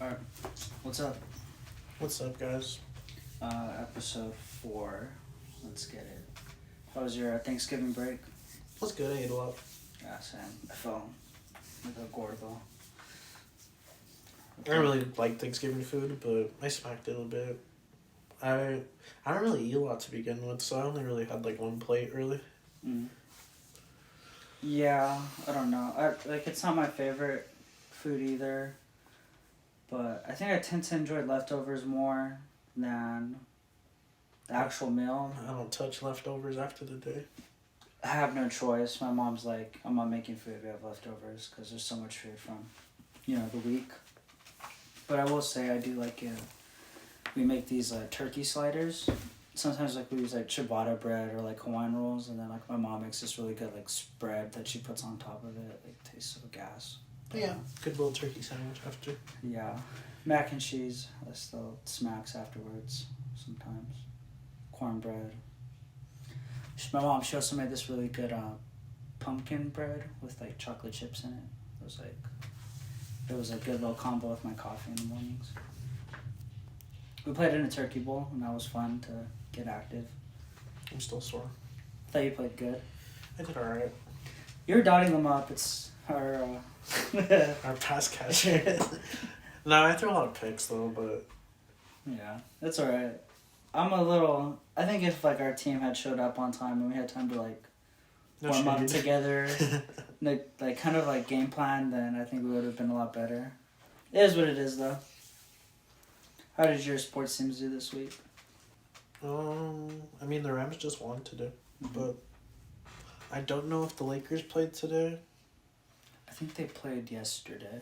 Alright, what's up? What's up, guys? Episode 4. Let's get it. How was your Thanksgiving break? What's good? I ate a lot. Yeah, same. I felt like a gordo. I don't really like Thanksgiving food, but I smacked it a bit. I don't really eat a lot to begin with, so I only really had like one plate, really. Mm. Yeah, I don't know. It's not my favorite food either, but I think I tend to enjoy leftovers more than the actual meal. I don't touch leftovers after the day. I have no choice. My mom's like, I'm not making food, we have leftovers, because there's so much food from, the week. But I will say I do like it. We make these turkey sliders. Sometimes we use ciabatta bread or Hawaiian rolls, and then my mom makes this really good spread that she puts on top of it. It tastes so gas. Yeah, good little turkey sandwich after. Yeah, mac and cheese. That still smacks afterwards sometimes. Cornbread. My mom, she also made this really good pumpkin bread with chocolate chips in it. It was a good little combo with my coffee in the mornings. We played in a turkey bowl, and that was fun to get active. I'm still sore. I thought you played good. I did alright. You're dotting them up. It's our... Our pass catcher. No, I threw a lot of picks, though, but... Yeah, that's alright. I think if our team had showed up on time and we had time to warm up together, game plan, then I think we would have been a lot better. It is what it is, though. How did your sports teams do this week? I mean, the Rams just won today, but I don't know if the Lakers played today. I think they played yesterday.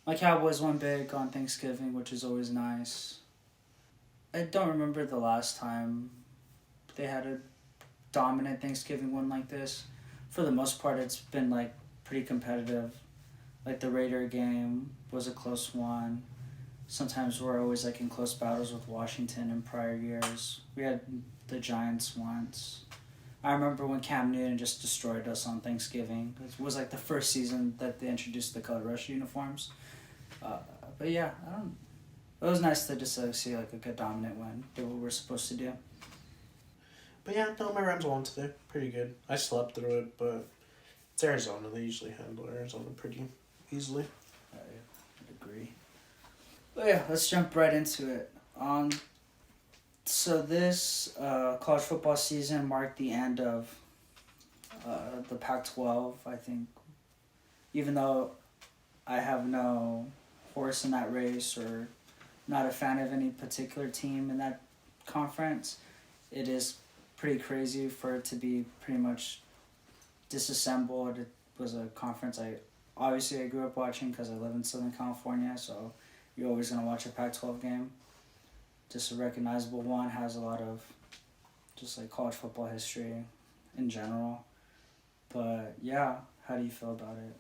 My Cowboys won big on Thanksgiving, which is always nice. I don't remember the last time they had a dominant Thanksgiving win like this. For the most part, it's been pretty competitive. The Raider game was a close one. Sometimes we're always in close battles with Washington in prior years. We had the Giants once. I remember when Cam Newton just destroyed us on Thanksgiving. It was the first season that they introduced the color rush uniforms. But yeah, it was nice to just see a good dominant win. Did what we're supposed to do. But yeah, no, my Rams won today. Pretty good. I slept through it, but it's Arizona. They usually handle Arizona pretty easily. I agree. But yeah, let's jump right into it. So this college football season marked the end of the Pac-12, I think. Even though I have no horse in that race or not a fan of any particular team in that conference, it is pretty crazy for it to be pretty much disassembled. It was a conference I grew up watching because I live in Southern California, so you're always going to watch a Pac-12 game. Just a recognizable one, has a lot of just college football history in general. But yeah, how do you feel about it?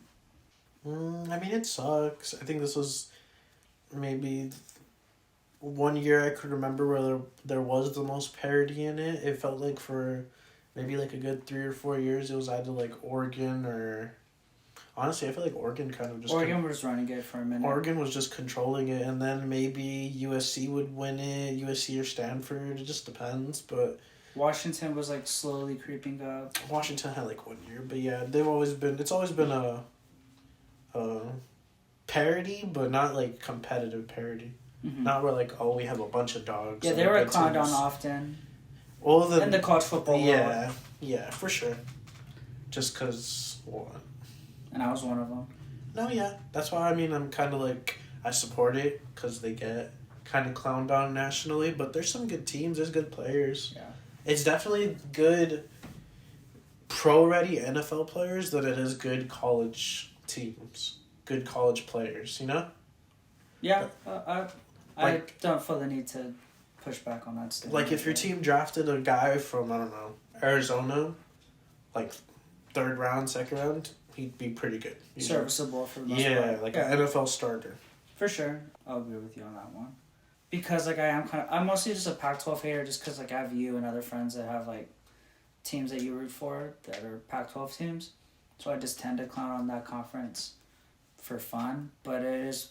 I mean, it sucks. I think this was maybe one year I could remember where there was the most parity in it. It felt like for maybe a good 3 or 4 years, it was either Oregon or... Honestly, I feel like Oregon kind of just... Oregon was running it for a minute. Oregon was just controlling it, and then maybe USC would win it, USC or Stanford, it just depends, but... Washington was slowly creeping up. Washington had 1 year, but yeah, it's always been a parity, but not competitive parity. Mm-hmm. Not where we have a bunch of dogs. Yeah, they were clowned on often. Well, in the college football world. Yeah, for sure. Just because, and I was one of them. No, yeah. That's why, I'm kind of I support it because they get kind of clowned on nationally, but there's some good teams, there's good players. Yeah. It's definitely good pro-ready NFL players than it is good college teams, good college players, Yeah, I don't feel the need to push back on that statement. If your team drafted a guy from, I don't know, Arizona, 3rd round, 2nd round, he'd be pretty good. Serviceable for the most part. An NFL starter. For sure. I'll agree with you on that one. Because, I'm mostly just a Pac-12 hater just because, I have you and other friends that have, teams that you root for that are Pac-12 teams. So I just tend to clown on that conference for fun. But it is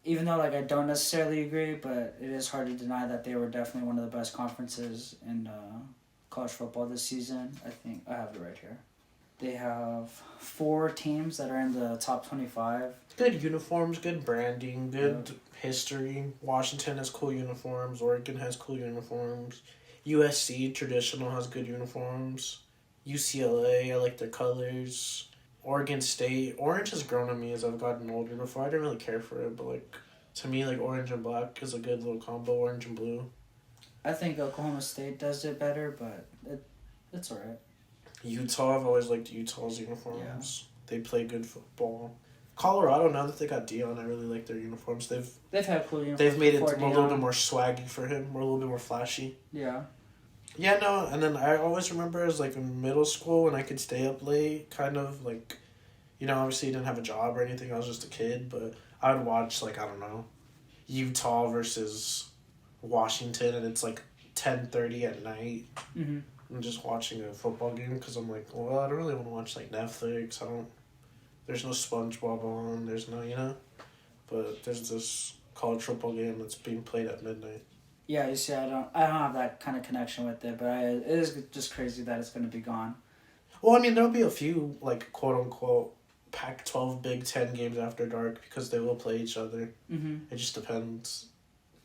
even though like I don't necessarily agree, but it is hard to deny that they were definitely one of the best conferences in college football this season. I think I have it right here. They have 4 teams that are in the top 25. Good uniforms, good branding, good history. Washington has cool uniforms. Oregon has cool uniforms. USC, traditional, has good uniforms. UCLA, I like their colors. Oregon State, orange has grown on me as I've gotten older. Before, I didn't really care for it, but, like, to me, like, orange and black is a good little combo, orange and blue. I think Oklahoma State does it better, but it's alright. Utah, I've always liked Utah's uniforms. Yeah. They play good football. Colorado, now that they got Dion, I really like their uniforms. They've had cool uniforms. They've made it a little bit more swaggy for him, a little bit more flashy. Yeah. Yeah, no, and then I always remember as, like, in middle school when I could stay up late, kind of, like, you know, obviously I didn't have a job or anything, I was just a kid, but I would watch, like, I don't know, Utah versus Washington, and it's, like, 10:30 at night. Mm-hmm. I'm just watching a football game because I'm like, well, I don't really want to watch, like, Netflix. There's no SpongeBob on. There's no, you know? But there's this college football game that's being played at midnight. Yeah, you see, I don't have that kind of connection with it, but it is just crazy that it's going to be gone. Well, I mean, there'll be a few, like, quote-unquote, Pac-12 Big Ten games after dark because they will play each other. Mm-hmm. It just depends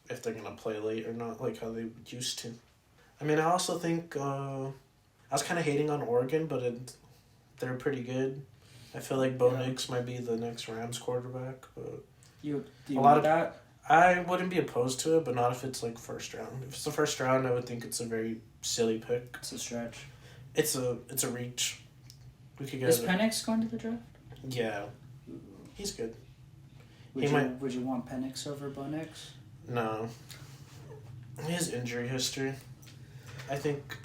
if they're going to play late or not, like how they used to. I mean, I also think I was kind of hating on Oregon, but they're pretty good. I feel like Bo Nix might be the next Rams quarterback. But do you want that? I wouldn't be opposed to it, but not if it's like first round. If it's the first round, I would think it's a very silly pick. It's a stretch. It's a reach. We could get. Is Penix going to the draft? Yeah, he's good. Would you want Penix over Bo Nix? No. His injury history. I think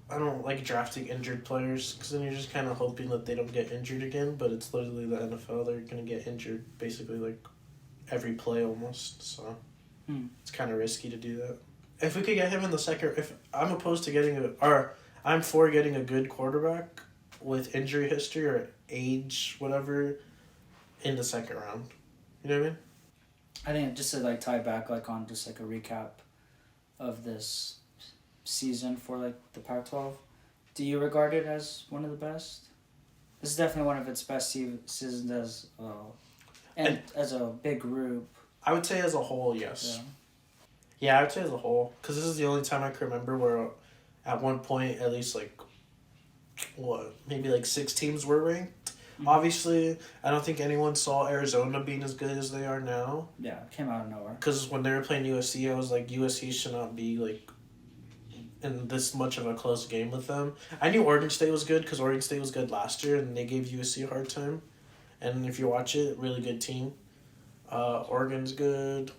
I don't like drafting injured players because then you're just kind of hoping that they don't get injured again, but it's literally the NFL. They're going to get injured basically like every play almost, so it's kind of risky to do that. If we could get him in the second, if I'm opposed to I'm for getting a good quarterback with injury history or age, whatever, in the second round. You know what I mean? I think just to like tie back like on just like a recap of this season for like the Pac-12, do you regard it as one of the best? This is definitely one of its best seasons as and as a big group. I would say as a whole, yes. Yeah, I would say as a whole, because this is the only time I can remember where at one point at least like maybe like 6 teams were ranked. Mm-hmm. Obviously, I don't think anyone saw Arizona being as good as they are now. Yeah, it came out of nowhere. Because when they were playing USC, I was like, USC should not be like in this much of a close game with them. I knew Oregon State was good because Oregon State was good last year and they gave USC a hard time. And if you watch it, really good team. Oregon's good.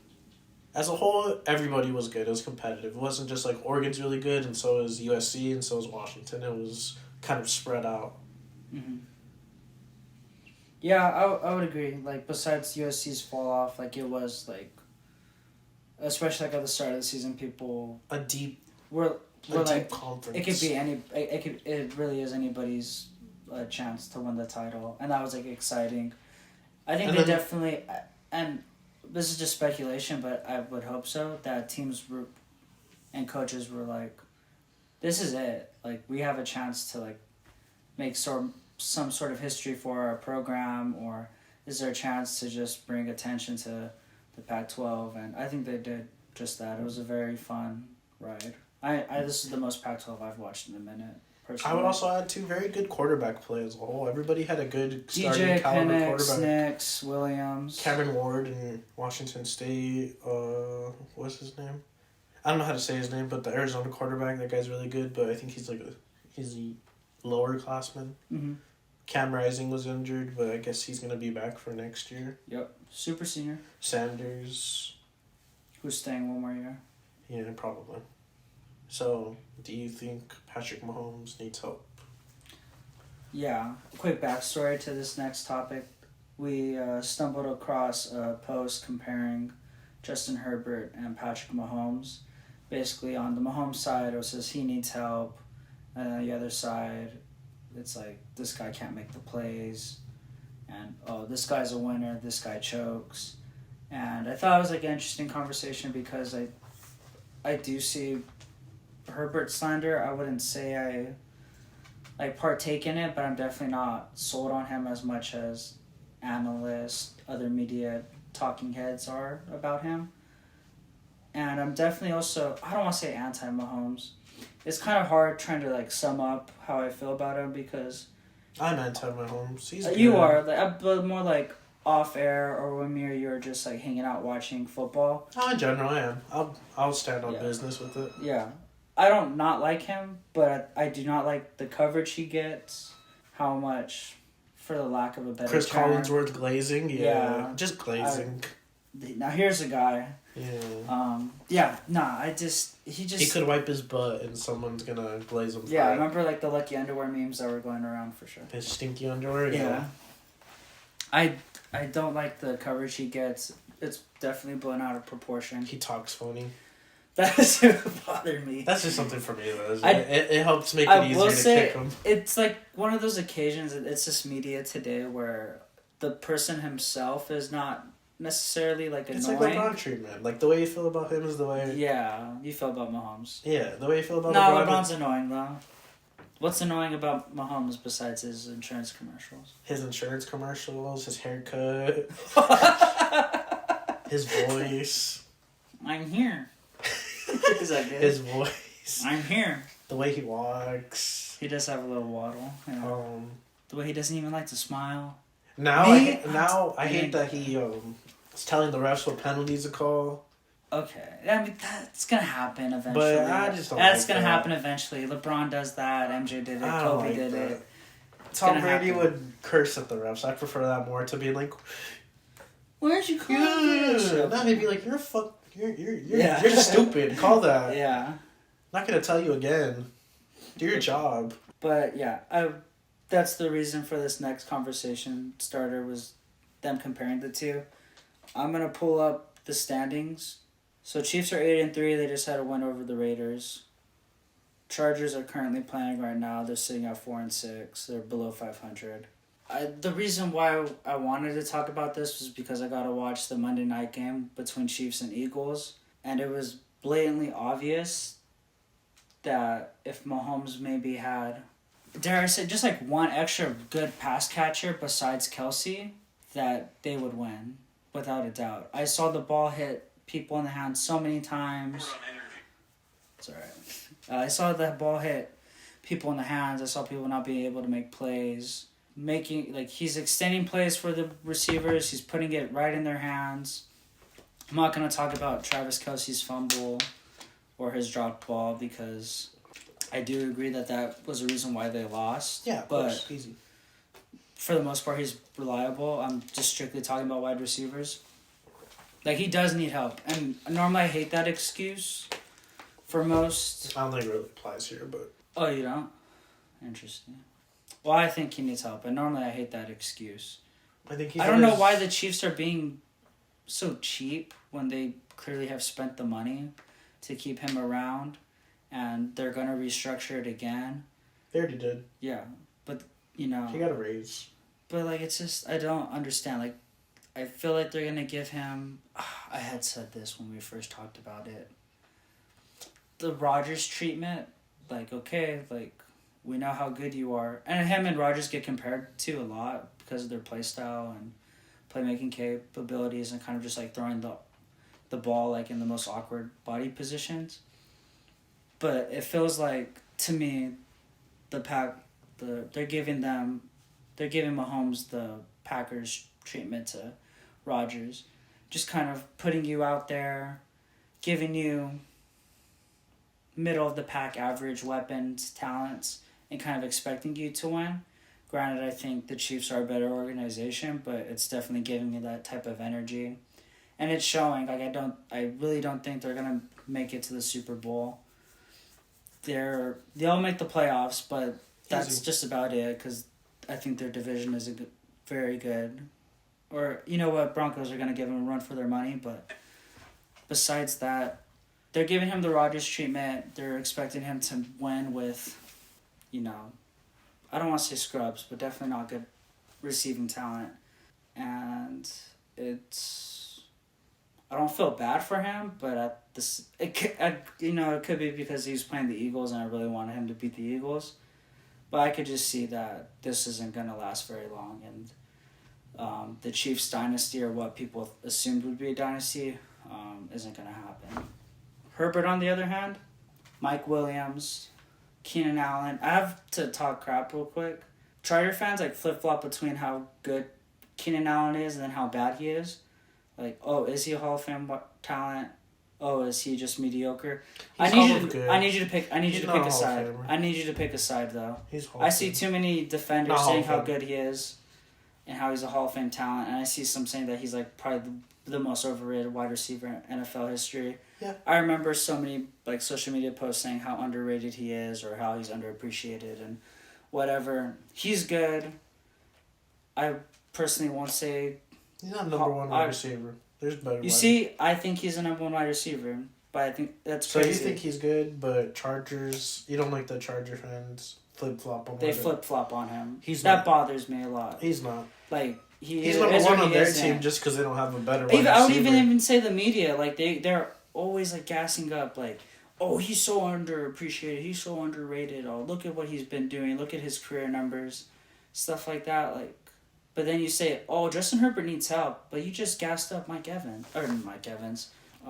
As a whole, everybody was good. It was competitive. It wasn't just like Oregon's really good and so is USC and so is Washington. It was kind of spread out. Mm-hmm. Yeah, I would agree. Like, besides USC's fall off, like, it was, like, especially, like, at the start of the season, people... A deep conference. It could be it really is anybody's chance to win the title. And that was, like, exciting. I think they definitely... And this is just speculation, but I would hope so, that teams and coaches were like, this is it. Like, we have a chance to, like, make some sort of history for our program, or is there a chance to just bring attention to the Pac-12? And I think they did just that. It was a very fun ride. This is the most Pac-12 I've watched in a minute, personally. I would also add 2 very good quarterback play as a whole. Everybody had a good starting caliber Penix, quarterback. Nix, Williams. Cameron Ward in Washington State. What's his name? I don't know how to say his name, but the Arizona quarterback, that guy's really good, but I think he's a lower classman. Mm-hmm. Cam Rising was injured, but I guess he's going to be back for next year. Yep. Super senior. Sanders. Who's staying one more year. Yeah, probably. So, do you think Patrick Mahomes needs help? Yeah. Quick backstory to this next topic. We stumbled across a post comparing Justin Herbert and Patrick Mahomes. Basically, on the Mahomes side, it says he needs help. And on the other side, it's like, this guy can't make the plays. And, this guy's a winner, this guy chokes. And I thought it was like an interesting conversation because I do see Herbert slander. I wouldn't say I partake in it, but I'm definitely not sold on him as much as analysts, other media talking heads are about him. And I'm definitely also, I don't want to say anti-Mahomes. It's kind of hard trying to like sum up how I feel about him because I'm anti-Mahomes. He's you good. are, but more like off air or when me or you are just like hanging out watching football. Oh, in general, I am. I'll stand on business with it. Yeah. I don't not like him, but I do not like the coverage he gets, how much, for the lack of a better Chris term. Collinsworth glazing? Yeah. Just glazing. Now here's a guy. Yeah. He could wipe his butt and someone's gonna glaze him. Yeah, I remember like the lucky underwear memes that were going around for sure. His stinky underwear. Yeah. I don't like the coverage he gets. It's definitely blown out of proportion. He talks funny. That doesn't bother me. That's just something for me though. It helps make it easier to kick him. It's like one of those occasions. It's just media today where the person himself is not necessarily like annoying. It's like LeBron treatment. Like the way you feel about him is the way. Yeah, you feel about Mahomes. Yeah, the way you feel about LeBron. No, LeBron's annoying though. What's annoying about Mahomes besides his insurance commercials? His insurance commercials, his haircut, his voice. I'm here. Is that good? His voice. I'm here. The way he walks. He does have a little waddle. Yeah. The way he doesn't even like to smile. Now I hate that he is telling the refs what penalties to call. Okay, I mean that's gonna happen eventually. But I just don't. That's gonna happen eventually. LeBron does that. MJ did it. Kobe did it. Tom Brady would curse at the refs. I prefer that more to be like, "Where'd you call this?" Now he'd be like, "You're you're stupid. Call that." Yeah. Not gonna tell you again. Do your job. But yeah, that's the reason for this next conversation starter was them comparing the two. I'm gonna pull up the standings. So Chiefs are 8-3. They just had a win over the Raiders. Chargers are currently playing right now. They're sitting at 4-6. They're below 500. The reason why I wanted to talk about this was because I got to watch the Monday night game between Chiefs and Eagles, and it was blatantly obvious that if Mahomes maybe had, dare I say, just like one extra good pass catcher besides Kelsey, that they would win, without a doubt. I saw the ball hit people in the hand so many times. It's alright. I saw that ball hit people in the hands. I saw people not being able to make plays. He's extending plays for the receivers. He's putting it right in their hands. I'm not going to talk about Travis Kelce's fumble or his dropped ball because I do agree that was the reason why they lost. Yeah, of course. Easy. For the most part, he's reliable. I'm just strictly talking about wide receivers. Like, he does need help. And normally I hate that excuse for most. I don't think it really applies here, but... Oh, you don't? Interesting. Well, I think he needs help. And normally I hate that excuse. I don't know why the Chiefs are being so cheap when they clearly have spent the money to keep him around. And they're going to restructure it again. They already did. Yeah. But, He got a raise. But, like, it's just... I don't understand. Like, I feel like they're going to give him... I had said this when we first talked about it. The Rodgers treatment, like, okay, like, we know how good you are. And him and Rodgers get compared to a lot because of their play style and playmaking capabilities and kind of just, like, throwing the ball, like, in the most awkward body positions. But it feels like, to me, they're giving Mahomes the Packers treatment to Rodgers, just kind of putting you out there, giving you middle of the pack average weapons, talents, and kind of expecting you to win. Granted, I think the Chiefs are a better organization, but it's definitely giving me that type of energy, and it's showing. Like I really don't think they're gonna make it to the Super Bowl. They'll make the playoffs, but that's just about it because I think their division is very good. Or, you know what, Broncos are going to give him a run for their money, but besides that, they're giving him the Rodgers treatment. They're expecting him to win with, I don't want to say scrubs, but definitely not good receiving talent. And it's I don't feel bad for him, but it could be because he was playing the Eagles and I really wanted him to beat the Eagles. But I could just see that this isn't going to last very long. And the Chiefs dynasty, or what people assumed would be a dynasty, isn't going to happen. Herbert, on the other hand, Mike Williams, Keenan Allen. I have to talk crap real quick. Charger fans flip-flop between how good Keenan Allen is and then how bad he is. Is he a Hall of Fame talent? Oh, is he just mediocre? I need you to pick a side. I need you to pick a side, though. I see too many defenders saying how good he is and how he's a Hall of Fame talent, and I see some saying that he's probably the most overrated wide receiver in NFL history. Yeah. I remember so many social media posts saying how underrated he is or how he's underappreciated and whatever. He's good. I personally won't say he's not number one wide receiver. There's better. I think he's a number one wide receiver, but I think that's crazy. So you think he's good, but Chargers, you don't like the Charger fans flip-flop on him? They flip-flop on him. That bothers me a lot. He's not. He's number one on their team just because they don't have a better wide receiver. I would even say the media, they're always gassing up, oh, he's so underappreciated, he's so underrated, oh, look at what he's been doing, look at his career numbers, stuff like that, But then you say, oh, Justin Herbert needs help, but you just gassed up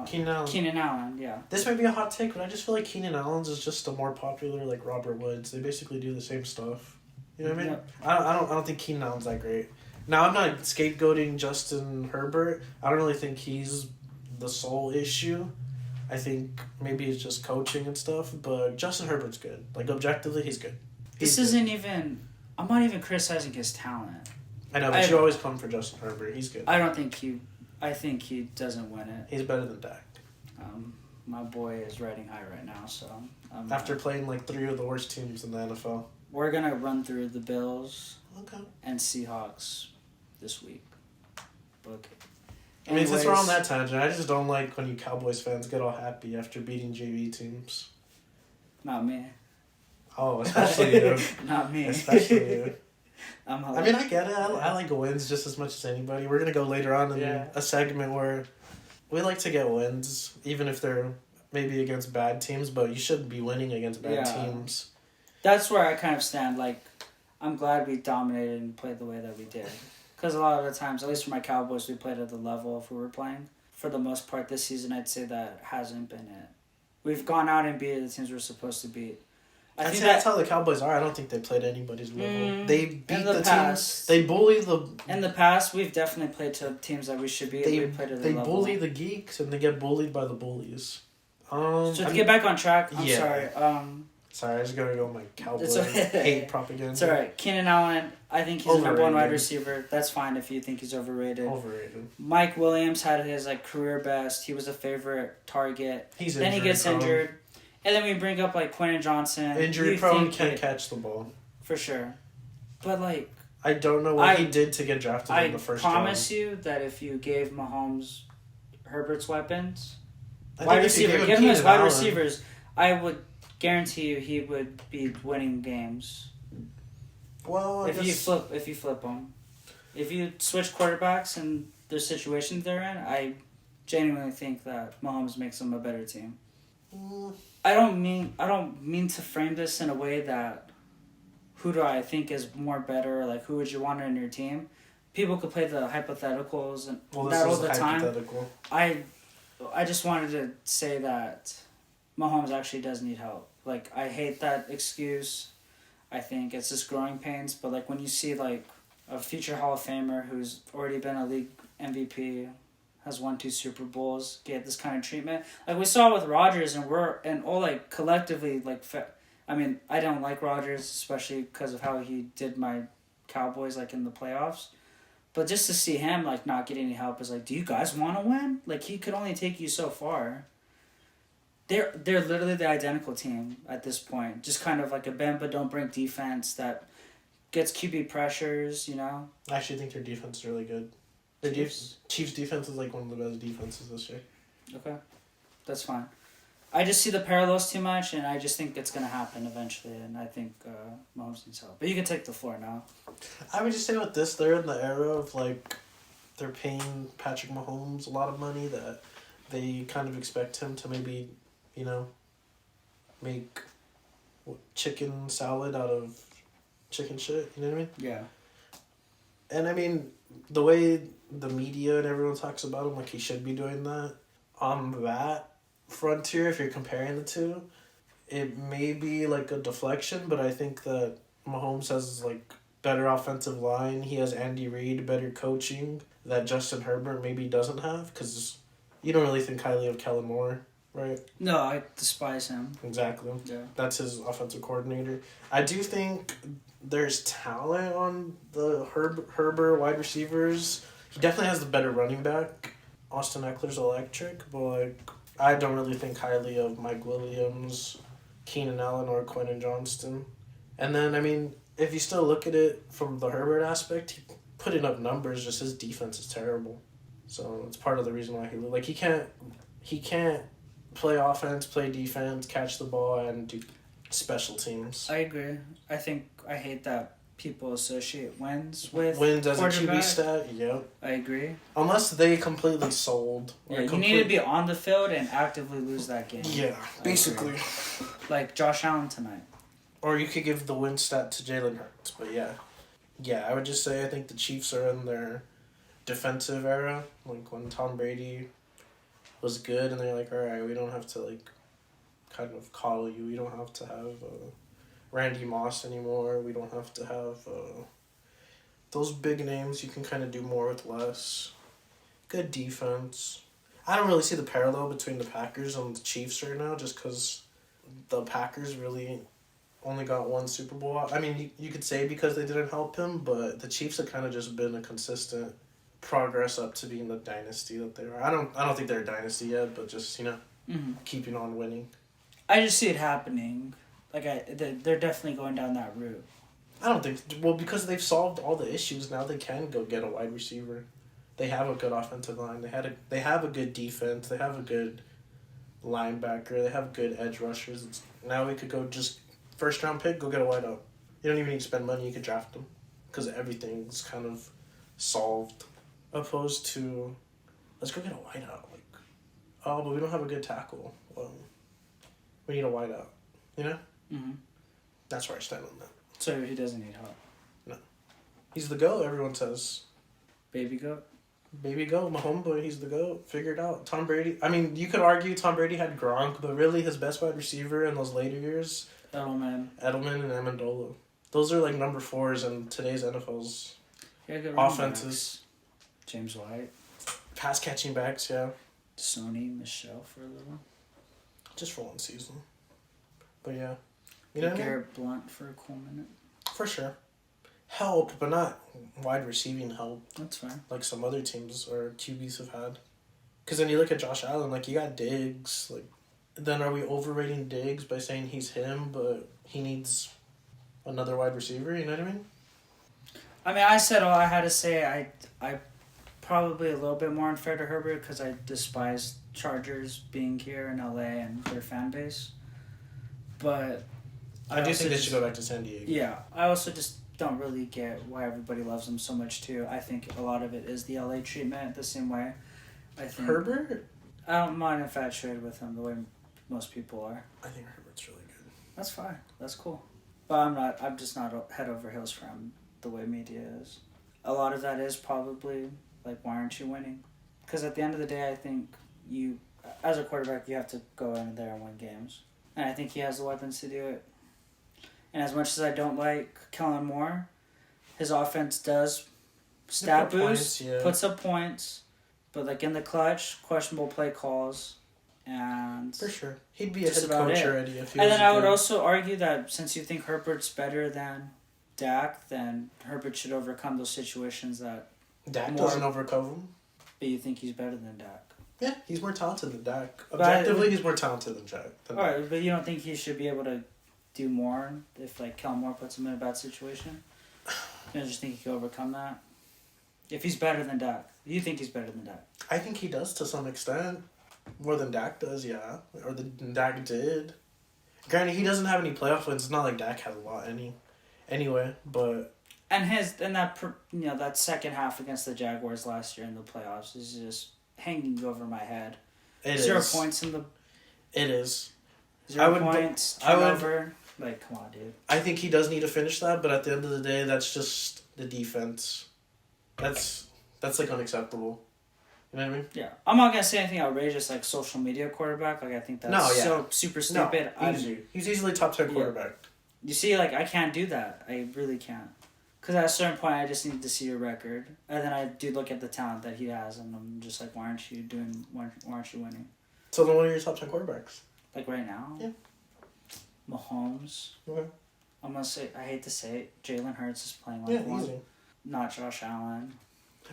Keenan Allen, yeah. This might be a hot take, but I just feel like Keenan Allen's is just a more popular Robert Woods. They basically do the same stuff. You know what I mean? Yep. I don't think Keenan Allen's that great. Now, I'm not scapegoating Justin Herbert. I don't really think he's the sole issue. I think maybe it's just coaching and stuff, but Justin Herbert's good. Objectively, he's good. I'm not even criticizing his talent. I know, but you always come for Justin Herbert. He's good. I think he doesn't win it. He's better than Dak. My boy is riding high right now, so... After playing 3 of the worst teams in the NFL. We're going to run through the Bills okay. and Seahawks this week. But since we're on that tangent, I just don't like when you Cowboys fans get all happy after beating JV teams. Not me. Oh, especially you. Not me. Especially you. I get it. I like wins just as much as anybody. We're going to go later on in a segment where we like to get wins, even if they're maybe against bad teams, but you shouldn't be winning against bad teams. That's where I kind of stand. I'm glad we dominated and played the way that we did. Because a lot of the times, at least for my Cowboys, we played at the level if we were playing. For the most part this season, I'd say that hasn't been it. We've gone out and beat the teams we're supposed to beat. I'd say that's how the Cowboys are. I don't think they played anybody's level. They beat the past, teams. They bully the... In the past, we've definitely played to teams that we should beat. We played at the level. They bully the geeks, and they get bullied by the bullies. So to get back on track, I'm sorry. Sorry, I just gotta go with my Cowboy hate propaganda. It's alright. Keenan Allen, I think he's a number one wide receiver. That's fine if you think he's overrated. Overrated. Mike Williams had his career best. He was a favorite target. Then he gets injured. And then we bring up Quentin Johnson. Injury prone, can't catch the ball. For sure. But I don't know what he did to get drafted in the first round. I promise you that if you gave Mahomes Herbert's weapons, wide receiver, give him his wide receivers, I would guarantee you he would be winning games. Well, if you flip them, if you switch quarterbacks and the situations they're in, I genuinely think that Mahomes makes them a better team. I don't mean to frame this in a way that who do I think is more better, who would you want in your team? People could play the hypotheticals and that all the time. I just wanted to say that Mahomes actually does need help. I hate that excuse. I think it's just growing pains. But when you see a future Hall of Famer who's already been a league MVP, has won 2 Super Bowls, get this kind of treatment. We saw with Rodgers, and all collectively I don't like Rodgers, especially because of how he did my Cowboys in the playoffs. But just to see him not getting any help is do you guys want to win? He could only take you so far. They're literally the identical team at this point. Just kind of a bend but don't break defense that gets QB pressures, I actually think their defense is really good. The Chiefs defense is one of the best defenses this year. Okay. That's fine. I just see the parallels too much, and I just think it's going to happen eventually, and I think Mahomes needs help. But you can take the floor now. I would just say with this, they're in the era of, they're paying Patrick Mahomes a lot of money that they kind of expect him to maybe, make chicken salad out of chicken shit. You know what I mean? Yeah. And I mean, the way the media and everyone talks about him, like he should be doing that. On that frontier, if you're comparing the two, it may be like a deflection, but I think that Mahomes has like better offensive line. He has Andy Reid, better coaching that Justin Herbert maybe doesn't have, because you don't really think highly of Kellen Moore, right? No, I despise him. Exactly. Yeah. That's his offensive coordinator. I do think there's talent on the Herbert wide receivers. He definitely has the better running back. Austin Eckler's electric, but like I don't really think highly of Mike Williams, Keenan Allen, or Quentin Johnston. And then, I mean, if you still look at it from the Herbert aspect, he putting up numbers, just his defense is terrible. So it's part of the reason why he can't play offense, play defense, catch the ball, and do special teams. I agree. I hate that people associate wins with wins as a QB stat. Yep. I agree. Unless they completely sold. Yeah, you need to be on the field and actively lose that game. Yeah, basically. Like Josh Allen tonight. Or you could give the win stat to Jalen Hurts, but yeah. Yeah, I would just say I think the Chiefs are in their defensive era, like when Tom Brady was good and they're like, all right, we don't have to like kind of coddle you. We don't have to have Randy Moss anymore. We don't have to have those big names. You can kind of do more with less. Good defense. I don't really see the parallel between the Packers and the Chiefs right now, just because the Packers really only got one Super Bowl. I mean, you could say because they didn't help him, but the Chiefs have kind of just been a consistent progress up to being the dynasty that they are. I don't think they're a dynasty yet, but just, keeping on winning. I just see it happening. Like, they're definitely going down that route. I don't think... Well, because they've solved all the issues, now they can go get a wide receiver. They have a good offensive line. They have a good defense. They have a good linebacker. They have good edge rushers. Now we could go just... First-round pick, go get a wideout. You don't even need to spend money. You could draft them. Because everything's kind of solved. Opposed to... Let's go get a wideout. Like, oh, but we don't have a good tackle. Well, we need a wideout. You know? Mm-hmm. That's where I stand on that. So he doesn't need help? No. He's the GOAT, everyone says. Baby goat? Baby GOAT, my homeboy, he's the GOAT. Figure it out. Tom Brady. I mean, you could argue Tom Brady had Gronk, but really his best wide receiver in those later years... Edelman and Amendola. Those are like number 4s in today's NFL's offenses. James White. Pass catching backs, yeah. Sony Michelle for a little. Just for one season. But yeah. You know Garrett Blunt for a cool minute. For sure. Help, but not wide receiving help. That's fine. Like some other teams or QBs have had. Because then you look at Josh Allen, like you got Diggs, like... Then are we overrating Diggs by saying he's him, but he needs another wide receiver? You know what I mean? I mean, I said all I had to say. I probably a little bit more unfair to Herbert because I despise Chargers being here in LA and their fan base. But I do think they should go back to San Diego. Yeah, I also just don't really get why everybody loves them so much too. I think a lot of it is the LA treatment the same way. I think Herbert? I don't mind infatuated with him the way most people are. I think Herbert's really good. That's fine. That's cool. But I'm just not head over heels for him the way media is. A lot of that is probably, like, why aren't you winning? Because at the end of the day, I think you, as a quarterback, you have to go in there and win games. And I think he has the weapons to do it. And as much as I don't like Kellen Moore, his offense does stat boost, puts up points, but, like, in the clutch, questionable play calls. And for sure. He'd be a head coach already if he was. And then I would good. also argue that since you think Herbert's better than Dak, then Herbert should overcome those situations that Dak doesn't overcome them. But you think he's better than Dak? Yeah, he's more talented than Dak. Objectively, he's more talented than Dak. Alright, but you don't think he should be able to do more if, like, Kellen Moore puts him in a bad situation? You don't just think he can overcome that? If he's better than Dak. You think he's better than Dak? I think he does to some extent. More than Dak does, yeah. Or than Dak did. Granted, he doesn't have any playoff wins. It's not like Dak has a lot anyway, but... And that second half against the Jaguars last year in the playoffs is just hanging over my head. It is. 0 points in the. It is. 0 points, turnover. Like, come on, dude. I think he does need to finish that, but at the end of the day, that's just the defense. That's like unacceptable. You know what I mean? Yeah, I'm not gonna say anything outrageous like social media quarterback. Like I think that's so super stupid. No, he's easily top 10 quarterback. You see, like I can't do that. I really can't. Because at a certain point, I just need to see your record, and then I do look at the talent that he has, and I'm just like, why aren't you winning? So then, what are your top 10 quarterbacks? Like right now? Yeah. Mahomes. Okay. I'm gonna say, I hate to say it, Jalen Hurts is playing like one. Easy. Not Josh Allen.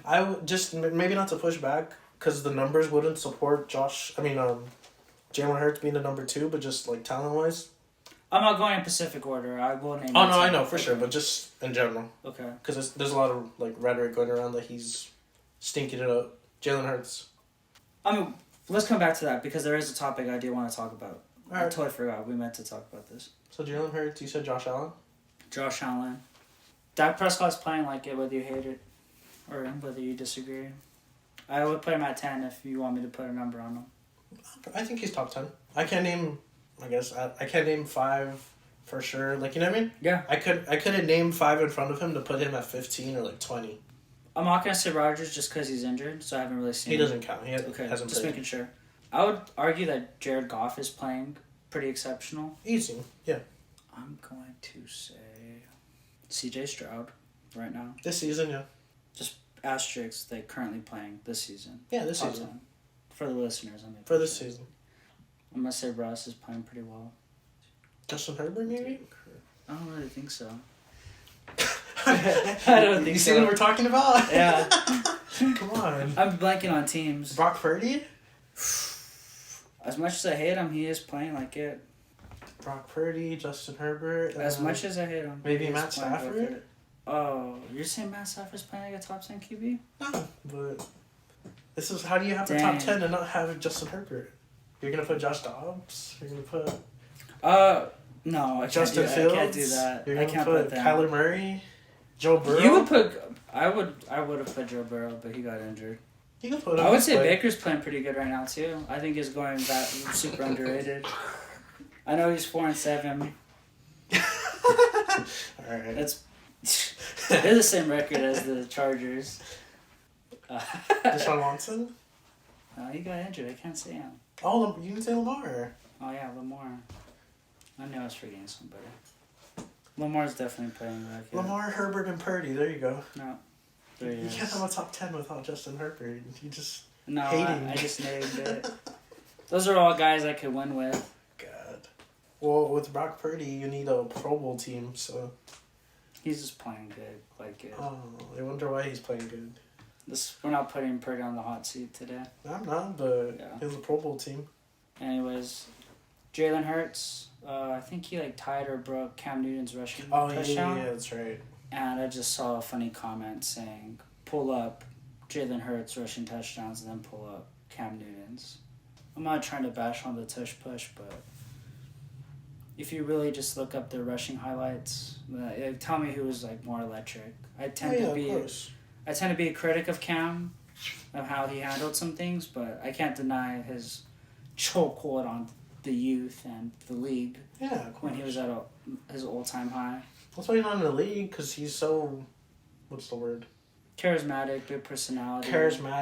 I would just maybe not to push back because the numbers wouldn't support Jalen Hurts being the number 2, but just like talent wise. I'm not going in Pacific order. I will name. Oh no, I know for sure, but just in general. Okay. Because there's a lot of like rhetoric going around that he's stinking it up. Jalen Hurts. Let's come back to that because there is a topic I do want to talk about. All right. I totally forgot we meant to talk about this. So Jalen Hurts, you said Josh Allen. Josh Allen. Dak Prescott's playing like it, whether you hate it or whether you disagree. I would put him at 10 if you want me to put a number on him. I think he's top 10. I can't name 5 for sure. Like, you know what I mean? Yeah. I couldn't name 5 in front of him to put him at 15 or like 20. I'm not going to say Rodgers just because he's injured, so I haven't really seen He him. doesn't count. He hasn't just played. making sure. I would argue that Jared Goff is playing pretty exceptional. Easy, yeah. I'm going to say CJ Stroud right now. This season, yeah. Just asterisks, they currently playing this season. Yeah, this Top season. 10. For the listeners, I mean. For this season. I'm going to say Russ is playing pretty well. Justin Herbert, maybe? I don't really think so. I don't think so. You see what we're talking about? Yeah. Come on. I'm blanking on teams. Brock Purdy? As much as I hate him, he is playing like it. Brock Purdy, Justin Herbert. As much as I hate him. Maybe Matt Stafford? Oh, you're saying Matt Stafford's playing like a top 10 QB? No, but this is how do you have the top 10 and not have Justin Herbert? You're going to put Josh Dobbs? You're going to put... No, I Justin can't do, Fields? I can't do that. You're I going to can't put that. Kyler Murray? Joe Burrow? You would put... I would have put Joe Burrow, but he got injured. You can put him. I would say Baker's playing pretty good right now, too. I think he's going that super underrated. I know he's 4-7. Alright. They're the same record as the Chargers. Deshaun Watson? He got injured. I can't say him. Oh, you can say Lamar. Oh, yeah, Lamar. I knew I was forgetting somebody. Lamar's definitely playing like it. Lamar, Herbert, and Purdy. There you go. No. There he You is. can't have a top 10 without Justin Herbert. You just... No, hating. I just named it. Those are all guys I could win with. God. Well, with Brock Purdy, you need a Pro Bowl team, so... He's just playing good, like good. Oh, I wonder why he's playing good. We're not putting Purdy on the hot seat today. I'm not, but Yeah. he has a Pro Bowl team. Anyways, Jalen Hurts, I think he tied or broke Cam Newton's rushing Oh, touchdown. yeah, that's right. And I just saw a funny comment saying, pull up Jalen Hurts rushing touchdowns and then pull up Cam Newton's. I'm not trying to bash on the tush push, but if you really just look up their rushing highlights, tell me who was more electric. I tend to be a critic of Cam, of how he handled some things, but I can't deny his chokehold on the youth and the league. Yeah, of course. When he was at his all-time high. That's why he's not in the league, because he's so... What's the word? Charismatic, big personality.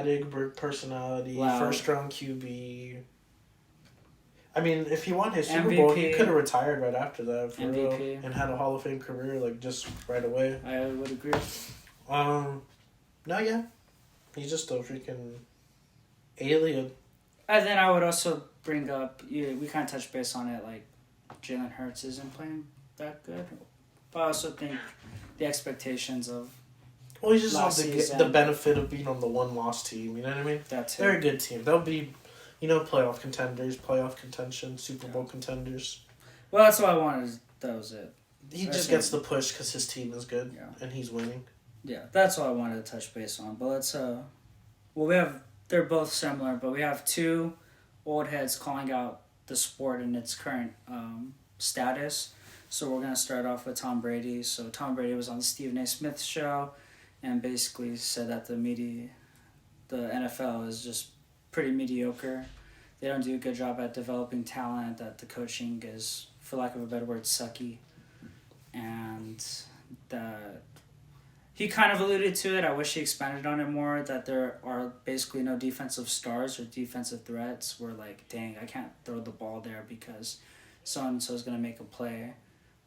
Big personality, Loud. first-round QB. I mean, if he won his Super MVP. Bowl, he could have retired right after that, for MVP. real, and had a Hall of Fame career, just right away. I would agree. No, yeah. He's just a freaking alien. And then I would also bring up, we kind of touched base on it, Jalen Hurts isn't playing that good. But I also think the expectations of Well, he's just last not season. the benefit of being on the one-loss team, you know what I mean? that too. They're a good team. They'll be, playoff contenders, playoff contention, Super Bowl contenders. Well, that's all I wanted. That was it. He just gets the push because his team is good, Yeah. and he's winning. Yeah, that's all I wanted to touch base on. But let's, they're both similar, but we have two old heads calling out the sport in its current status. So we're gonna start off with Tom Brady. So Tom Brady was on the Stephen A. Smith show, and basically said that the NFL is just pretty mediocre. They don't do a good job at developing talent. That the coaching is, for lack of a better word, sucky, and that he kind of alluded to it. I wish he expanded on it more. That there are basically no defensive stars or defensive threats. Where like, dang, I can't throw the ball there because so and so is gonna make a play,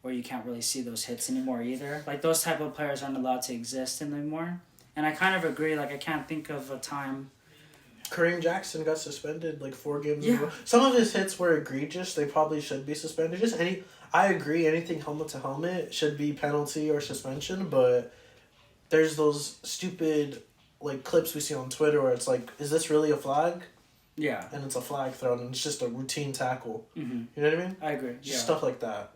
or you can't really see those hits anymore either. Like those type of players aren't allowed to exist anymore. And I kind of agree. Like I can't think of a time. Kareem Jackson got suspended like 4 games Yeah. ago. Some of his hits were egregious. They probably should be suspended. I agree. Anything helmet to helmet should be penalty or suspension. But there's those stupid like clips we see on Twitter where it's like, is this really a flag? Yeah. And it's a flag thrown, and it's just a routine tackle. Mm-hmm. You know what I mean? I agree. Just stuff like that.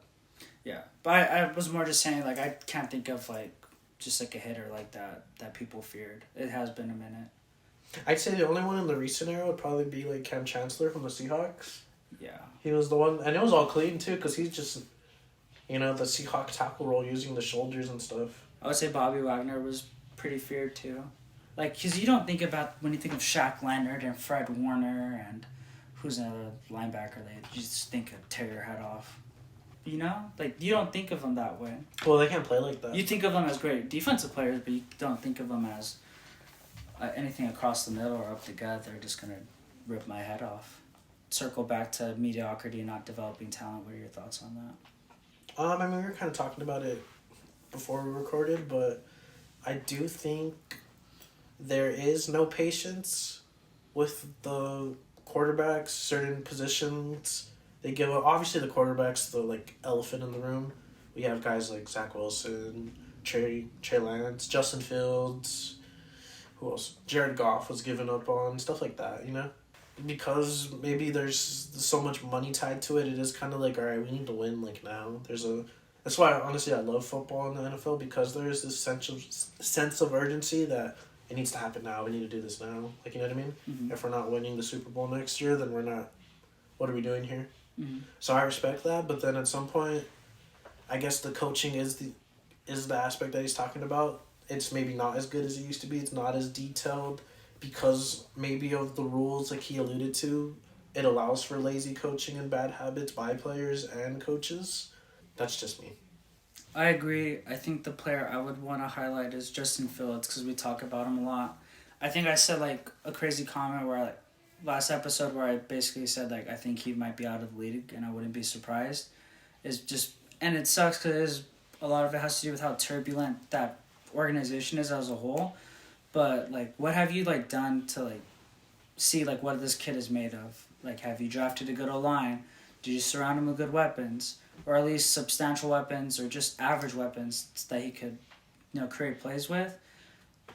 Yeah, but I was more just saying, like, I can't think of, like, just, like, a hitter like that people feared. It has been a minute. I'd say the only one in the recent era would probably be, like, Cam Chancellor from the Seahawks. Yeah. He was the one, and it was all clean, too, because he's just, the Seahawk tackle role using the shoulders and stuff. I would say Bobby Wagner was pretty feared, too. Like, because you don't think about, when you think of Shaq Leonard and Fred Warner and who's another linebacker, you just think of tear your head off. You know? Like, you don't think of them that way. Well, they can't play like that. You think of them as great defensive players, but you don't think of them as anything across the middle or up the gut. They're just going to rip my head off. Circle back to mediocrity, not developing talent. What are your thoughts on that? I mean, we were kind of talking about it before we recorded, but I do think there is no patience with the quarterbacks, certain positions. They give up. Obviously, the quarterback's the, like, elephant in the room. We have guys like Zach Wilson, Trey Lance, Justin Fields, who else? Jared Goff was given up on, stuff like that, you know? Because maybe there's so much money tied to it, it is kind of like, all right, we need to win, like, now. That's why, honestly, I love football in the NFL, because there is this sense of urgency that it needs to happen now. We need to do this now. Like, you know what I mean? Mm-hmm. If we're not winning the Super Bowl next year, then we're not. What are we doing here? Mm-hmm. So I respect that, but then at some point, I guess the coaching is the aspect that he's talking about. It's maybe not as good as it used to be. It's not as detailed because maybe of the rules, like he alluded to, it allows for lazy coaching and bad habits by players and coaches. That's just me. I agree. I think the player I would want to highlight is Justin Fields because we talk about him a lot. I think I said, like, a crazy comment where last episode where I basically said, like, I think he might be out of the league and I wouldn't be surprised. And it sucks because a lot of it has to do with how turbulent that organization is as a whole. But, like, what have you, like, done to, like, see, like, what this kid is made of? Like, have you drafted a good O-line? Did you surround him with good weapons? Or at least substantial weapons or just average weapons that he could, create plays with?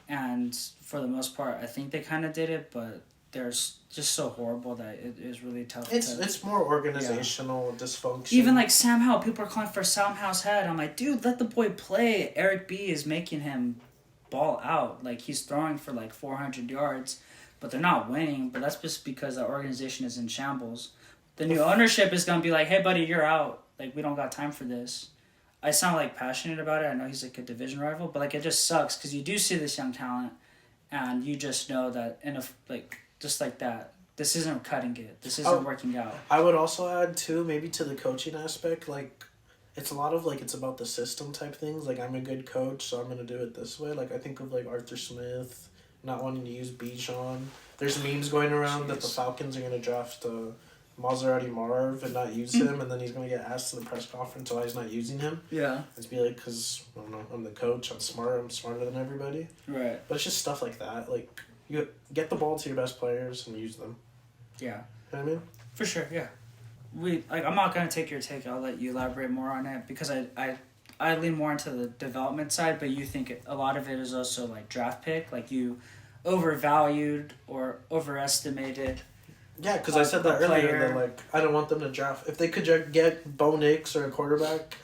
And for the most part, I think they kind of did it, but they're just so horrible that it is really tough. It's more organizational dysfunction. Even like Sam Howell, people are calling for Sam Howell's head. I'm like, dude, let the boy play. Eric B is making him ball out. Like, he's throwing for like 400 yards, but they're not winning. But that's just because the organization is in shambles. The new ownership is going to be like, hey, buddy, you're out. Like, we don't got time for this. I sound like passionate about it. I know he's like a division rival, but like it just sucks because you do see this young talent and you just know that just like that, this isn't cutting it. This isn't working out. I would also add, too, maybe to the coaching aspect, like, it's a lot of, like, it's about the system type things. Like, I'm a good coach, so I'm going to do it this way. Like, I think of, like, Arthur Smith not wanting to use Bijan. There's memes going around that the Falcons are going to draft Maserati Marv and not use him, and then he's going to get asked in the press conference why he's not using him. Yeah. It's be like, because, I don't know, I'm the coach, I'm smarter than everybody. Right. But it's just stuff like that. Like, you get the ball to your best players and use them. Yeah. You know what I mean? For sure, yeah. I'm not going to take your take. I'll let you elaborate more on it because I lean more into the development side, but you think a lot of it is also, like, draft pick. Like, you overvalued or overestimated. Yeah, because I said that earlier. That, like, I don't want them to draft. If they could get Bo Nix or a quarterback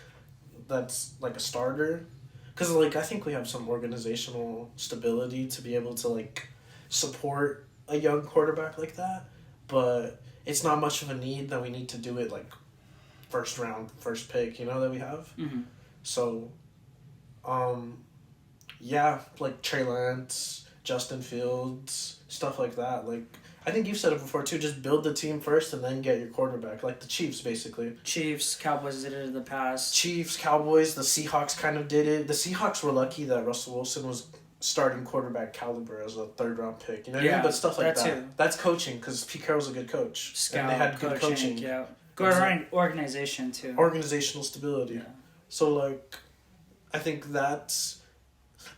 that's, like, a starter. Because, like, I think we have some organizational stability to be able to, like, support a young quarterback like that. But it's not much of a need that we need to do it, like, first round, first pick, that we have. Mm-hmm. So, yeah, like Trey Lance, Justin Fields, stuff like that. Like, I think you've said it before too. Just build the team first and then get your quarterback. Like the Chiefs, basically. Chiefs, Cowboys did it in the past. Chiefs, Cowboys, the Seahawks kind of did it. The Seahawks were lucky that Russell Wilson was starting quarterback caliber as a third-round pick. You know what I mean? But stuff like that. Too. That's coaching because Pete Carroll's a good coach. Scout, and they had good coaching. Yeah. Good organization, too. Organizational stability. Yeah. So, like, I think that's...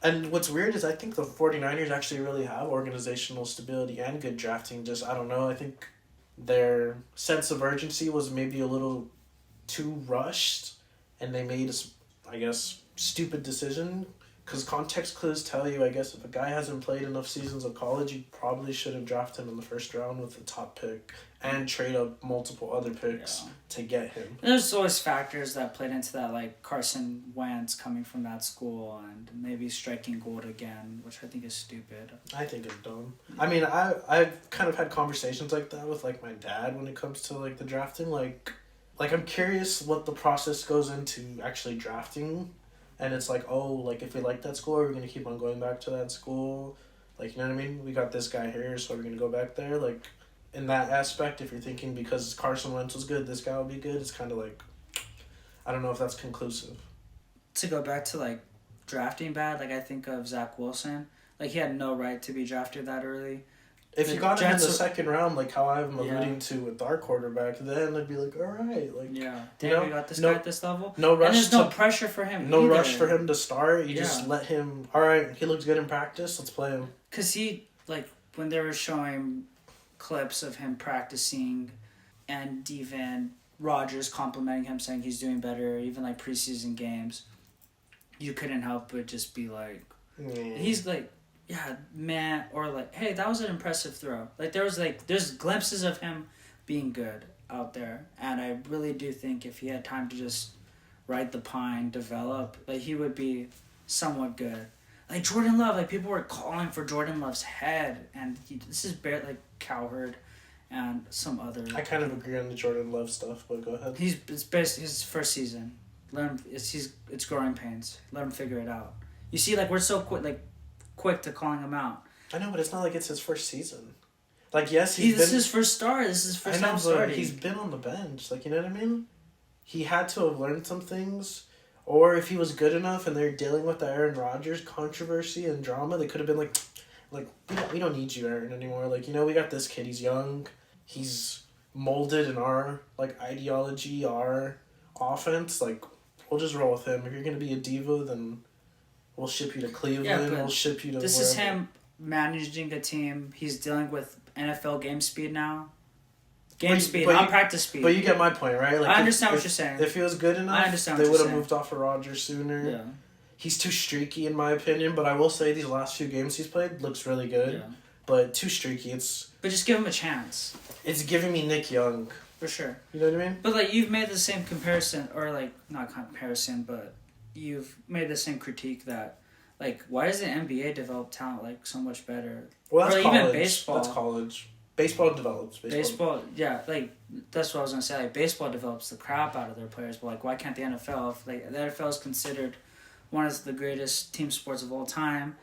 And what's weird is I think the 49ers actually really have organizational stability and good drafting. Just, I don't know, I think their sense of urgency was maybe a little too rushed and they made a, I guess, stupid decision. Because context clues tell you, I guess, if a guy hasn't played enough seasons of college, you probably should have drafted him in the first round with the top pick and trade up multiple other picks to get him. And there's always factors that played into that, like Carson Wentz coming from that school and maybe striking gold again, which I think is stupid. I think it's dumb. I mean, I've kind of had conversations like that with, like, my dad when it comes to, like, the drafting. Like I'm curious what the process goes into actually drafting. And it's like, oh, like, if we like that school, are we going to keep on going back to that school? Like, you know what I mean? We got this guy here, so we're going to go back there. Like, in that aspect, if you're thinking because Carson Wentz was good, this guy will be good, it's kind of like, I don't know if that's conclusive. To go back to, like, drafting bad, like, I think of Zach Wilson. Like, he had no right to be drafted that early. If you got him in the second round, like how I'm alluding to with our quarterback, then I'd be like, all right. Like, damn, we got this guy at this level. No rush. And there's no pressure for him No rush for him to start. You just let him, all right, he looks good in practice, let's play him. Because he, like, when they were showing clips of him practicing and even Rodgers complimenting him, saying he's doing better, even, like, preseason games, you couldn't help but just be like, he's, like, yeah, man, or like, hey, that was an impressive throw. Like, there's glimpses of him being good out there, and I really do think if he had time to just ride the pine, develop, like, he would be somewhat good. Like, Jordan Love, like, people were calling for Jordan Love's head, and this is barely, like, Cowherd and some other... I kind of agree on the Jordan Love stuff, but go ahead. It's basically his first season. Let him, it's growing pains. Let him figure it out. You see, like, we're so quick to calling him out. I know, but it's not like it's his first season. Like, yes, this is his first start. This is his first time starting. He's been on the bench. Like, you know what I mean? He had to have learned some things. Or if he was good enough and they're dealing with the Aaron Rodgers controversy and drama, they could have been like, we don't need you, Aaron, anymore. Like, we got this kid. He's young. He's molded in our, like, ideology, our offense. Like, we'll just roll with him. If you're going to be a diva, then... We'll ship you to Cleveland. We'll ship you to This is him managing a team. He's dealing with NFL game speed now. Not practice speed. But you get my point, right? Like, I understand what you're saying. If he was good enough, they would have moved off of Rodgers sooner. Yeah. He's too streaky, in my opinion. But I will say these last few games he's played looks really good. Yeah. But too streaky. But just give him a chance. It's giving me Nick Young. For sure. You know what I mean? But, like, you've made the same comparison, or, like, not comparison, but... You've made the same critique that, like, why does the NBA develop talent, like, so much better? Well, that's or college. Even baseball. That's college. Baseball develops. Baseball, yeah, like, that's what I was going to say. Like, baseball develops the crap out of their players, but, like, why can't the NFL? If, like, the NFL is considered one of the greatest team sports of all time.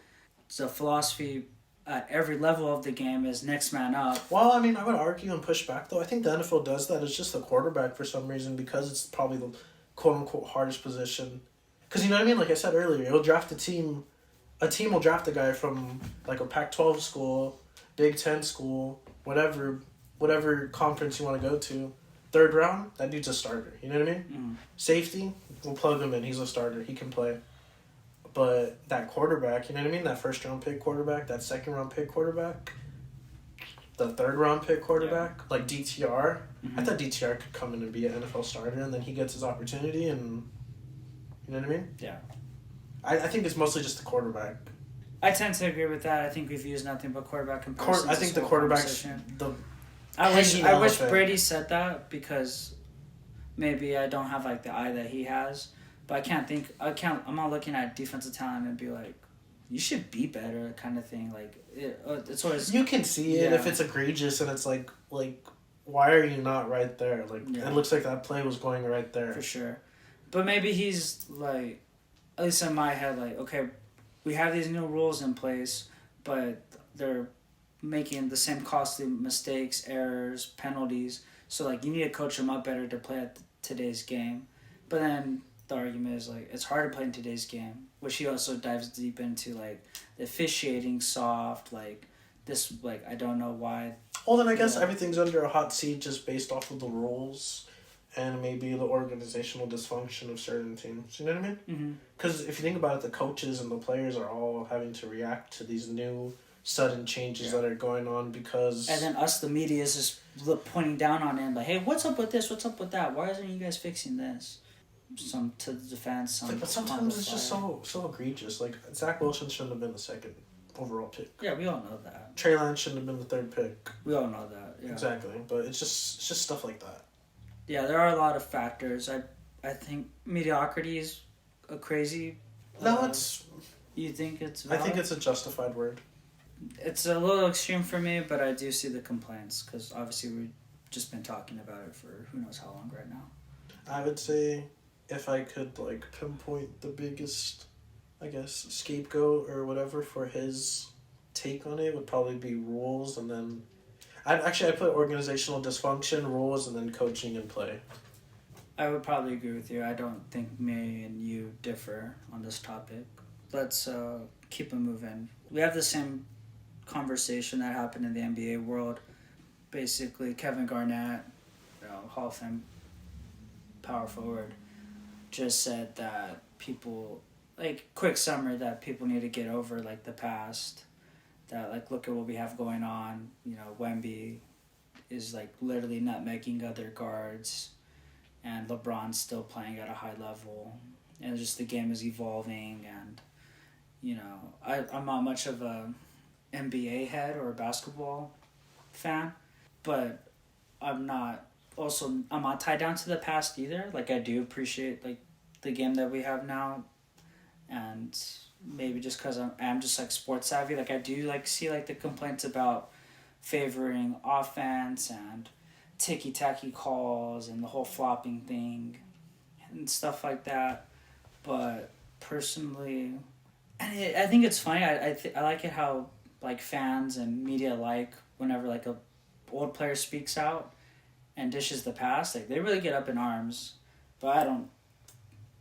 So philosophy at every level of the game is next man up. Well, I mean, I would argue and push back, though. I think the NFL does that. It's just the quarterback for some reason because it's probably the quote-unquote hardest position. Because, you know what I mean? Like I said earlier, you'll draft a team will draft a guy from, like, a Pac-12 school, Big Ten school, whatever conference you want to go to. Third round, that dude's a starter. You know what I mean? Mm. Safety, we'll plug him in. He's a starter. He can play. But that quarterback, you know what I mean? That first-round pick quarterback, that second-round pick quarterback, the third-round pick quarterback, like DTR. Mm-hmm. I thought DTR could come in and be an NFL starter, and then he gets his opportunity and... You know what I mean? Yeah. I think it's mostly just the quarterback. I tend to agree with that. I think we've used nothing but quarterback comparisons. I think the quarterback's I wish Brady said that because maybe I don't have, like, the eye that he has. But I'm not looking at defensive talent and be like, you should be better kind of thing. Like, it's always... You can see it if it's egregious and it's like why are you not right there? Like, Yeah. it looks like that play was going right there. For sure. But maybe he's like, at least in my head, like, okay, we have these new rules in place, but they're making the same costly mistakes, errors, penalties. So, like, you need to coach them up better to play at today's game. But then the argument is, like, it's hard to play in today's game, which he also dives deep into, like, the officiating soft, like, this, like, I don't know why. Well, then I guess everything's under a hot seat just based off of the rules and maybe the organizational dysfunction of certain teams. You know what I mean? Because if you think about it, the coaches and the players are all having to react to these new sudden changes that are going on because... And then us, the media, is just pointing down on him, like, hey, what's up with this? What's up with that? Why isn't you guys fixing this? Some to the defense, some... But sometimes it's just so egregious. Like, Zach Wilson shouldn't have been the second overall pick. Yeah, we all know that. Trey Lance shouldn't have been the third pick. We all know that, yeah. Exactly, but it's just stuff like that. Yeah, there are a lot of factors. I think mediocrity is a crazy... No, it's... You think it's valid? I think it's a justified word. It's a little extreme for me, but I do see the complaints, because obviously we've just been talking about it for who knows how long right now. I would say if I could, like, pinpoint the biggest, I guess, scapegoat or whatever for his take on it would probably be rules, and then... I put organizational dysfunction, rules, and then coaching and play. I would probably agree with you. I don't think me and you differ on this topic. Let's keep it moving. We have the same conversation that happened in the NBA world. Basically, Kevin Garnett, Hall of Fame power forward, just said that people, like, quick summary, that people need to get over, like, the past. That, like, look at what we have going on. You know, Wemby is, like, literally nutmegging other guards, and LeBron's still playing at a high level, and just the game is evolving. And, you know, I'm not much of a NBA head or a basketball fan, but I'm not tied down to the past either. Like, I do appreciate, like, the game that we have now, and maybe just because I'm just, like, sports savvy, like, I do, like, see, like, the complaints about favoring offense and ticky-tacky calls and the whole flopping thing and stuff like that. But personally, and I think it's funny, I like it how, like, fans and media, like, whenever, like, a old player speaks out and dishes the past, like, they really get up in arms. But I don't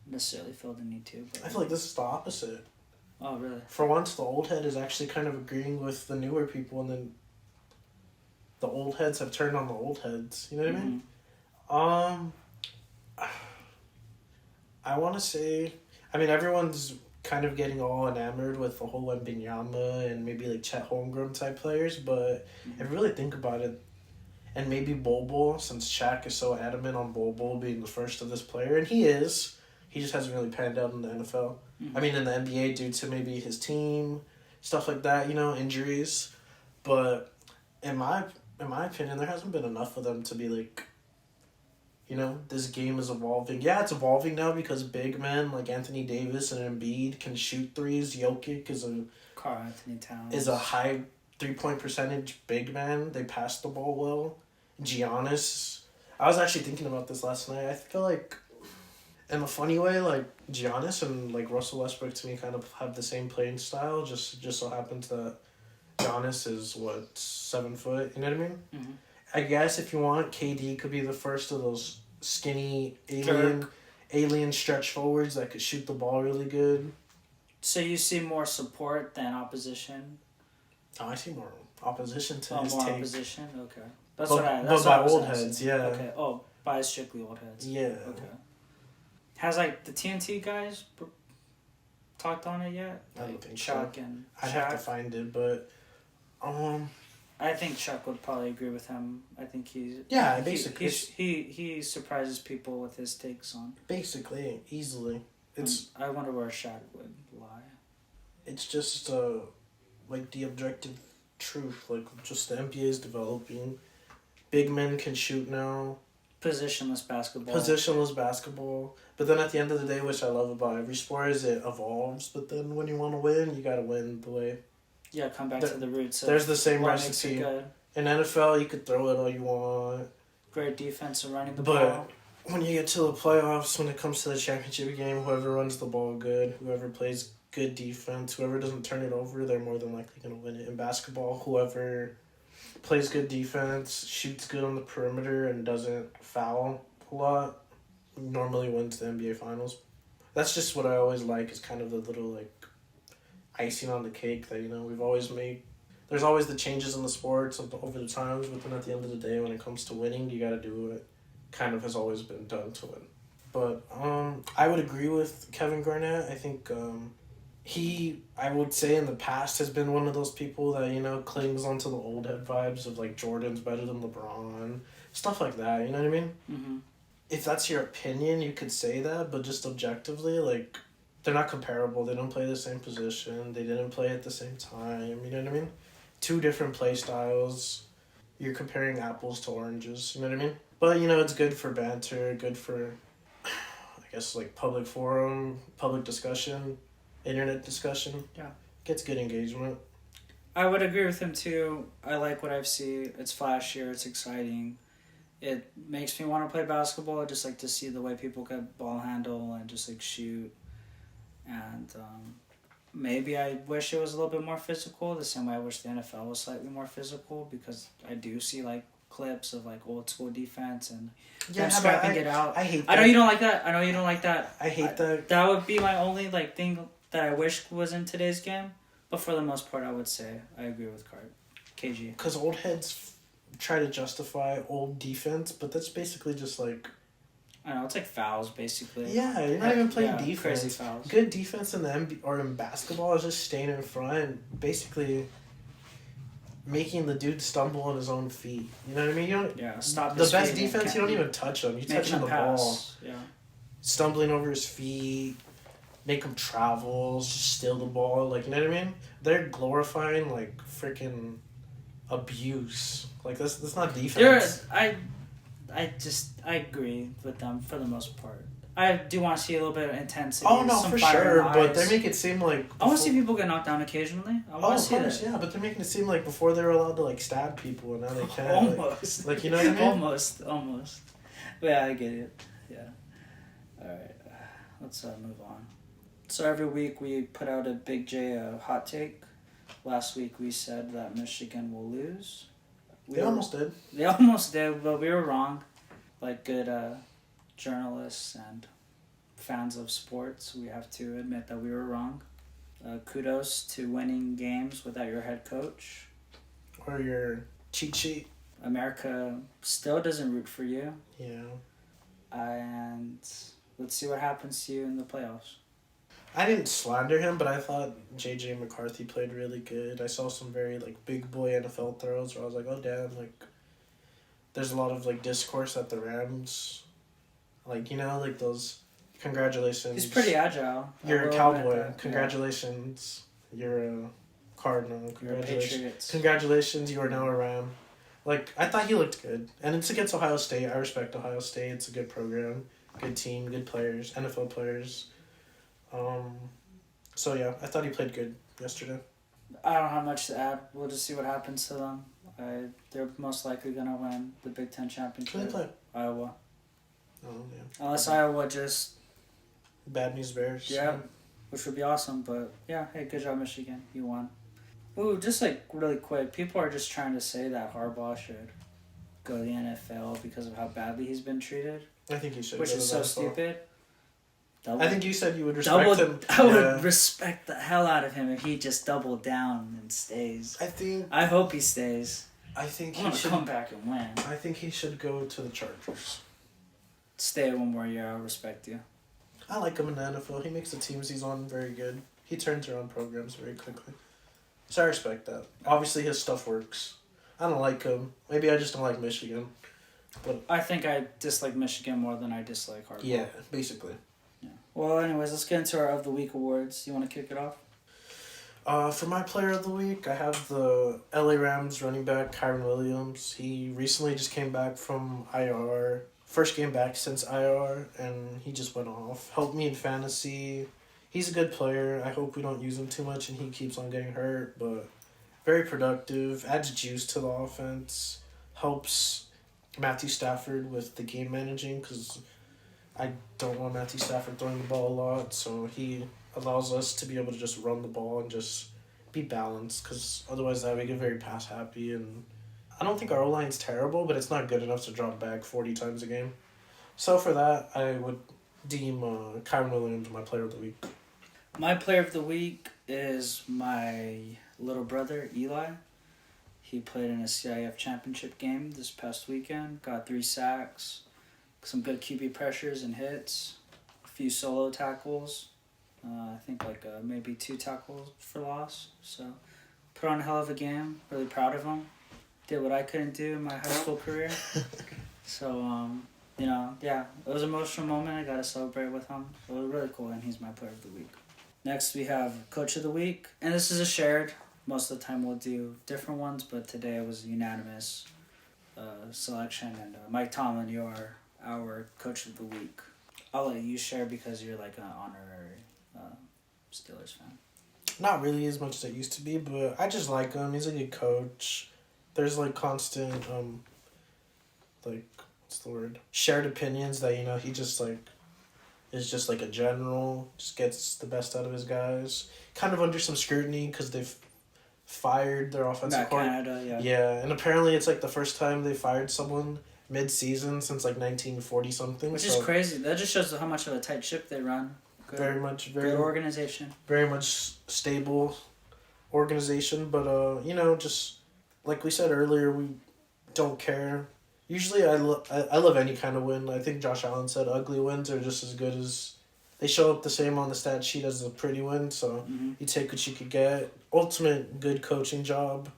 necessarily feel the need to. But I feel like this is the opposite. Oh, really? For once, the old head is actually kind of agreeing with the newer people, and then the old heads have turned on the old heads. You know what I mean? I want to say... I mean, everyone's kind of getting all enamored with the whole Wembanyama and maybe, like, Chet Holmgren type players, but if you really think about it, and maybe Bol Bol, since Shaq is so adamant on Bol Bol being the first of this player, and he is... He just hasn't really panned out in the NFL. I mean, in the NBA due to maybe his team, stuff like that, you know, injuries. But in my opinion, there hasn't been enough of them to be like, you know, this game is evolving. Yeah, it's evolving now because big men like Anthony Davis and Embiid can shoot threes. Jokic Karl Anthony Towns is a high 3-point percentage big man. They pass the ball well. Giannis. I was actually thinking about this last night. I feel like, in a funny way, like, Giannis and, like, Russell Westbrook to me kind of have the same playing style. Just so happens that Giannis is, 7 foot, you know what I mean? Mm-hmm. I guess if you want, KD could be the first of those skinny alien stretch forwards that could shoot the ball really good. So you see more support than opposition? Oh, I see more opposition to his more take. opposition? Okay. But That's by what old asking. heads, yeah. Okay. Oh, by strictly old heads. Yeah. Okay. Has, like, the TNT guys talked on it yet? I don't think Chuck so. And I'd Shaq? have to find it, but I think Chuck would probably agree with him. I think he's... Yeah, basically. He surprises people with his takes on... Basically, easily. I wonder where Shaq would lie. It's just, like, the objective truth. Like, just the NBA is developing. Big men can shoot now. Positionless basketball. But then at the end of the day, which I love about every sport, is it evolves. But then when you want to win, you got to win the way... Yeah, come back to the roots. There's the same what recipe. Makes it good. In NFL, you could throw it all you want. Great defense and running the But ball. when you get to the playoffs, when it comes to the championship game, whoever runs the ball good, whoever plays good defense, whoever doesn't turn it over, they're more than likely going to win it. In basketball, whoever plays good defense, shoots good on the perimeter, and doesn't foul a lot, normally wins the NBA Finals. That's just what I always like, is kind of the little, like, icing on the cake that, we've always made. There's always the changes in the sports over the times, but then at the end of the day, when it comes to winning, you got to do what kind of has always been done to win. But I would agree with Kevin Garnett. I think I would say in the past has been one of those people that, clings onto the old head vibes of, like, Jordan's better than LeBron, stuff like that, you know what I mean? Mm-hmm. If that's your opinion, you could say that, but just objectively, like, they're not comparable. They don't play the same position. They didn't play at the same time, you know what I mean? 2 different play styles. You're comparing apples to oranges, you know what I mean? But, it's good for banter, good for, I guess, like, public forum, public discussion, internet discussion. Yeah. Gets good engagement. I would agree with him, too. I like what I've seen. It's flashier. It's exciting. It makes me want to play basketball. I just like to see the way people get ball handle and just, like, shoot. And maybe I wish it was a little bit more physical, the same way I wish the NFL was slightly more physical, because I do see, like, clips of, like, old school defense and them scrapping it out. I hate that. I know you don't like that. I know you don't like that. I hate that. That would be my only, like, thing that I wish was in today's game. But for the most part, I would say I agree with KG. Because old heads try to justify old defense, but that's basically just, like... I know, it's like fouls, basically. Yeah, you're not even playing defense. Crazy fouls. Good defense in the or in basketball is just staying in front and basically making the dude stumble on his own feet. You know what I mean? You don't. Stop. The best defense, you don't even touch him. You touch him the ball. Yeah. Stumbling over his feet, make him travel, just steal the ball. Like, you know what I mean? They're glorifying, like, freaking abuse. Like, that's not defense. I agree with them for the most part. I do want to see a little bit of intensity. Oh, no, for sure, but they make it seem like... I want to see people get knocked down occasionally. I want to see that. Yeah, but they're making it seem like before they were allowed to, like, stab people, and now they can't. Almost. Like, you know what I mean? Almost. But yeah, I get it. Yeah. Alright, let's move on. So every week we put out a Big J hot take. Last week we said that Michigan will lose. They almost did. They almost did, but we were wrong. Like good journalists and fans of sports, we have to admit that we were wrong. Kudos to winning games without your head coach. Or your cheat sheet. America still doesn't root for you. Yeah. And let's see what happens to you in the playoffs. I didn't slander him, but I thought J.J. McCarthy played really good. I saw some very, like, big boy NFL throws where I was like, oh, damn, like, there's a lot of, like, discourse at the Rams. Like, like those, congratulations. He's pretty agile. You're a Cowboy. Congratulations. Yeah. You're a Cardinal. Congratulations. Congratulations, you are now a Ram. Like, I thought he looked good. And it's against Ohio State. I respect Ohio State. It's a good program. Good team. Good players. NFL players. So, yeah, I thought he played good yesterday. I don't have much to add. We'll just see what happens to them. They're most likely going to win the Big Ten championship. Who they play? Iowa. Oh, yeah. Unless Iowa just... Bad News Bears. Yeah, which would be awesome. But, yeah, hey, good job, Michigan. You won. Ooh, just, like, really quick. People are just trying to say that Harbaugh should go to the NFL because of how badly he's been treated. I think he should. Which is so stupid. I think you said you would respect him. I would respect the hell out of him if he just doubled down and stays. I hope he stays. I think he should come back and win. I think he should go to the Chargers. Stay one more year. I'll respect you. I like him in the NFL. He makes the teams he's on very good. He turns around programs very quickly. So I respect that. Obviously, his stuff works. I don't like him. Maybe I just don't like Michigan. But I think I dislike Michigan more than I dislike Harbaugh. Yeah, basically. Yeah. Well, anyways, let's get into our Of the Week awards. You want to kick it off? For my Player of the Week, I have the LA Rams running back, Kyron Williams. He recently just came back from IR. First game back since IR, and he just went off. Helped me in fantasy. He's a good player. I hope we don't use him too much and he keeps on getting hurt, but Very productive, adds juice to the offense, helps Matthew Stafford with the game managing because I don't want Matthew Stafford throwing the ball a lot, so he allows us to be able to just run the ball and just be balanced because otherwise that we get very pass happy. And I don't think our O-line's terrible, but it's not good enough to drop back 40 times a game. So for that, I would deem Kyron Williams my player of the week. My player of the week is my little brother, Eli. He played in a CIF championship game this past weekend, got 3 sacks, some good QB pressures and hits, a few solo tackles, I think maybe 2 tackles for loss. So put on a hell of a game, really proud of him. Did what I couldn't do in my high school career. So, it was an emotional moment. I got to celebrate with him. It was really cool, and he's my player of the week. Next, we have Coach of the Week, and this is a shared. Most of the time, we'll do different ones, but today it was a unanimous selection. And Mike Tomlin, you are our Coach of the Week. I'll let you share because you're like an honorary Steelers fan. Not really as much as I used to be, but I just like him. He's a good coach. There's constant what's the word? Shared opinions that he just is just a general, just gets the best out of his guys. Kind of under some scrutiny because they've fired their offensive coordinator. Canada, yeah. Yeah, and apparently it's the first time they fired someone mid-season since 1940 something. Which is crazy. That just shows how much of a tight ship they run. Good organization. Very much stable organization, but just like we said earlier, we don't care. Usually, I love any kind of win. I think Josh Allen said ugly wins are just as good as they show up the same on the stat sheet as a pretty win. So you take what you could get. Ultimate good coaching job.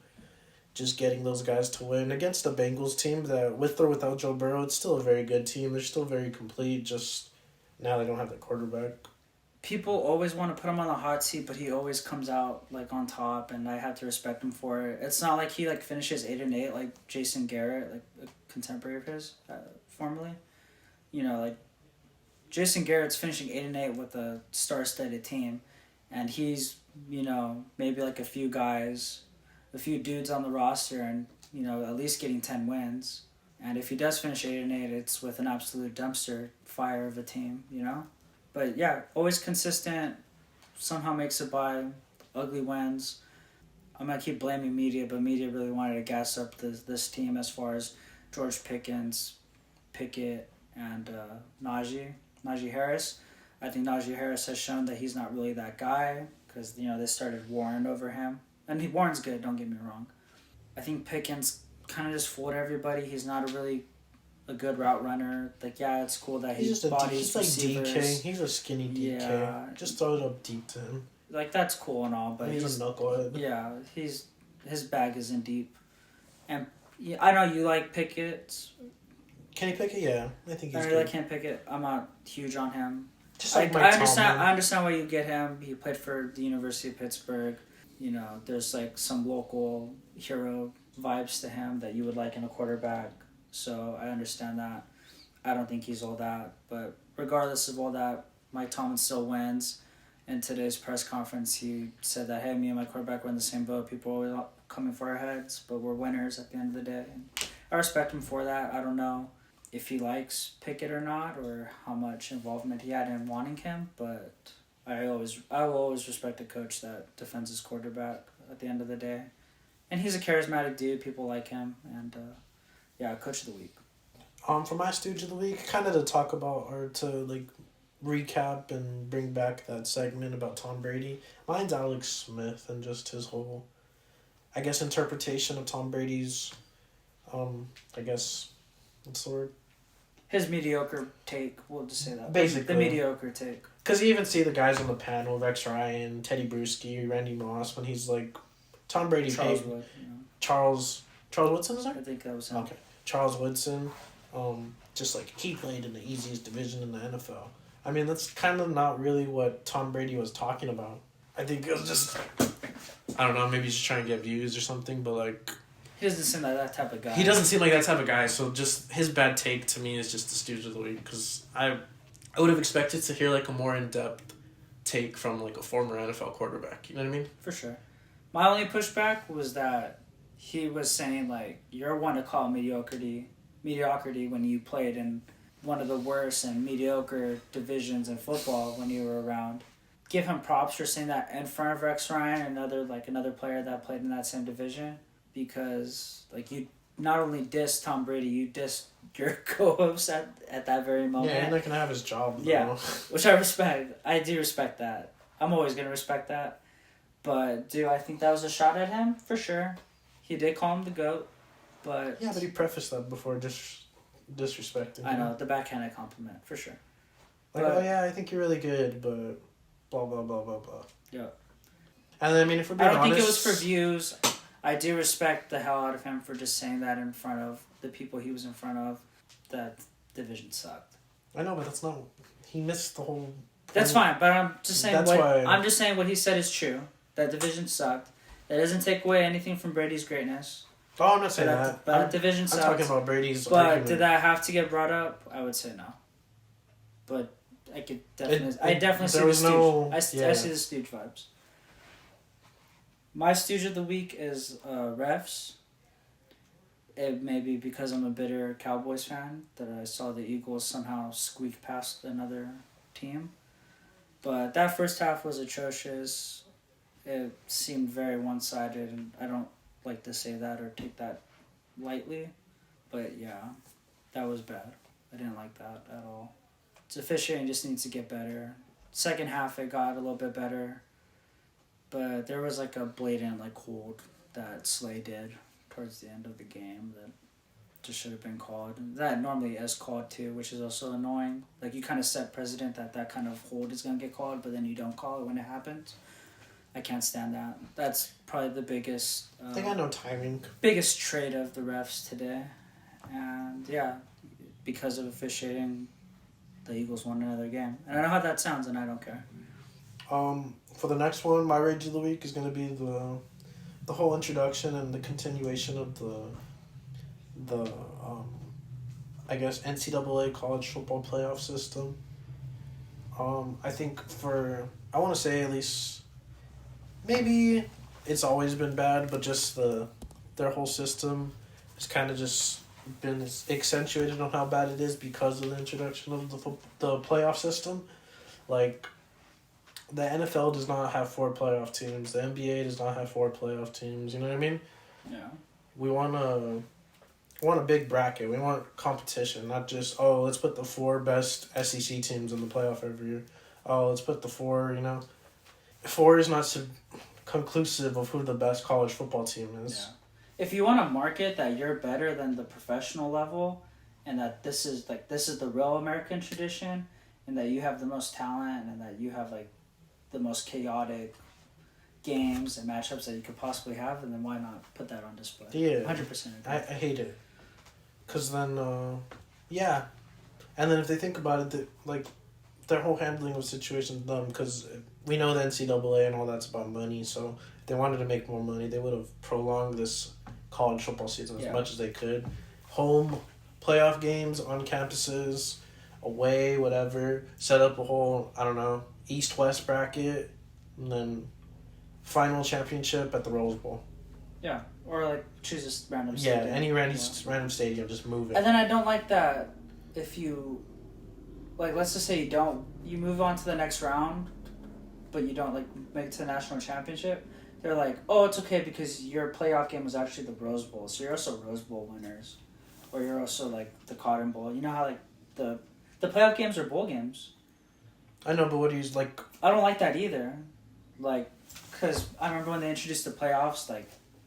Just getting those guys to win against the Bengals team that with or without Joe Burrow, it's still a very good team. They're still very complete. Just now they don't have the quarterback. People always want to put him on the hot seat, but he always comes out on top, and I have to respect him for it. It's not like he finishes 8-8 like Jason Garrett, a contemporary of his, formerly. Jason Garrett's finishing 8-8 with a star-studded team, and he's maybe a few guys, a few dudes on the roster, and at least getting 10 wins. And if he does finish 8-8, it's with an absolute dumpster fire of a team, But yeah, always consistent, somehow makes it by, ugly wins. I'm going to keep blaming media, but media really wanted to gas up this team as far as George Pickens, Pickett, and Najee Harris. I think Najee Harris has shown that he's not really that guy because, they started Warren over him. And Warren's good, don't get me wrong. I think Pickens kind of just fooled everybody. He's not a good route runner. It's cool that he's bodies receivers. DK. He's a skinny DK. Yeah. Just throw it up deep to him. That's cool and all, but he's a knucklehead. Yeah, his bag isn't deep. And I know you like Pickett. Kenny Pickett, yeah. I think he's I good. really can't pick it. I'm not huge on him. Just I understand why you get him. He played for the University of Pittsburgh. There's some local hero vibes to him that you would like in a quarterback. So I understand that. I don't think he's all that. But regardless of all that, Mike Tomlin still wins. In today's press conference, he said that, hey, me and my quarterback were in the same boat. People are always coming for our heads, but we're winners at the end of the day. And I respect him for that. I don't know if he likes Pickett or not, or how much involvement he had in wanting him, but I will always respect a coach that defends his quarterback at the end of the day. And he's a charismatic dude. People like him. And, Coach of the Week. For my Stooge of the Week, kind of to talk about, or to, recap and bring back that segment about Tom Brady, mine's Alex Smith and just his whole, interpretation of Tom Brady's, what's the word? His mediocre take, we'll just say that. Basically. The mediocre take. Because you even see the guys on the panel, Rex Ryan, Teddy Bruschi, Randy Moss, when he's Tom Brady Charles paid... Wood, Charles Woodson, is there? I think that was him. Okay. Charles Woodson, he played in the easiest division in the NFL. I mean, that's kind of not really what Tom Brady was talking about. I think it was just... I don't know, maybe he's just trying to get views or something, but He doesn't seem like that type of guy. He doesn't seem like that type of guy, so just his bad take to me is just the Stooge of the Week, because I would have expected to hear a more in-depth take from a former NFL quarterback, you know what I mean? For sure. My only pushback was that he was saying, like, you're one to call mediocrity when you played in one of the worst and mediocre divisions in football when you were around. Give him props for saying that in front of Rex Ryan, another player that played in that same division, because like you not only dissed Tom Brady, you dissed your co-host at that very moment. Yeah, he's not gonna have his job. Though. Yeah, which I respect. I do respect that. I'm always gonna respect that. But do I think that was a shot at him? For sure. He did call him the GOAT, but... Yeah, but he prefaced that before disrespecting him. I know, the backhanded compliment, for sure. Like, but, oh yeah, I think you're really good, but blah, blah, blah, blah, blah. Yeah. And then, I mean, if we're being honest... I don't think it was for views. I do respect the hell out of him for just saying that in front of the people he was in front of. That division sucked. I know, but that's not... He missed the whole... point. That's fine, but I'm just saying I'm just saying what he said is true. That division sucked. That doesn't take away anything from Brady's greatness. Oh, I'm not saying that. But that division sucked. I'm talking about Brady's But argument. did that have to get brought up? I would say no. But I could definitely... I definitely see the Stooge. I see the Stooge vibes. My Stooge of the week is refs. It may be because I'm a bitter Cowboys fan that I saw the Eagles somehow squeak past another team. But that first half was atrocious. It seemed very one-sided, and I don't like to say that or take that lightly. But yeah, that was bad. I didn't like that at all. It's officiating just needs to get better. Second half, it got a little bit better. But there was like a blatant hold that Slay did towards the end of the game that just should have been called. That normally is called too, which is also annoying. Like you kind of set precedent that kind of hold is going to get called, but then you don't call it when it happens. I can't stand that. That's probably the biggest... they got no timing. Biggest trait of the refs today. And yeah, because of officiating, the Eagles won another game. And I know how that sounds, and I don't care. For the next one, my rage of the week is going to be the whole introduction and the continuation of the I guess NCAA college football playoff system. I think I want to say at least maybe it's always been bad, but just their whole system has kind of just been accentuated on how bad it is because of the introduction of the playoff system. Like, the NFL does not have 4 playoff teams. The NBA does not have 4 playoff teams. You know what I mean? Yeah. We want a big bracket. We want competition, not just, oh, let's put the 4 best SEC teams in the playoff every year. Oh, let's put the 4, 4 is not conclusive of who the best college football team is. Yeah. If you want to market that you're better than the professional level and that this is the real American tradition and that you have the most talent and that you have the most chaotic games and matchups that you could possibly have, and then why not put that on display? Yeah. 100% agree. I hate it. Because then, yeah. And then if they think about it, their whole handling of situations is dumb, because we know the NCAA and all that's about money, so if they wanted to make more money, they would have prolonged this college football season as much as they could. Home playoff games on campuses, away, whatever. Set up a whole, East-West bracket, and then final championship at the Rose Bowl. Yeah, or choose a random stadium. Yeah, any random stadium, just move it. And then I don't like that if you, let's just say you move on to the next round, but you don't make it to the national championship. They're like, oh, it's okay because your playoff game was actually the Rose Bowl, so you're also Rose Bowl winners, or you're also the Cotton Bowl. You know how the playoff games are bowl games. I know, but what do you I don't like that either, because I remember when they introduced the playoffs,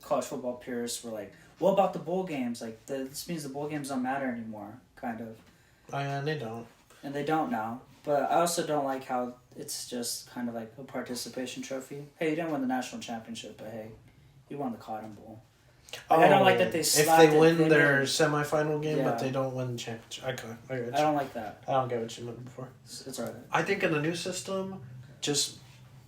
college football purists were like, what about the bowl games? This means the bowl games don't matter anymore, kind of. Oh, yeah, they don't. And they don't now. But I also don't like how it's just kind of like a participation trophy. Hey, you didn't win the national championship, but hey, you won the Cotton Bowl. I don't like that they slapped if they win their semifinal game, but they don't win the championship. I don't like that. I don't get what you meant before. It's alright. I think in the new system, just...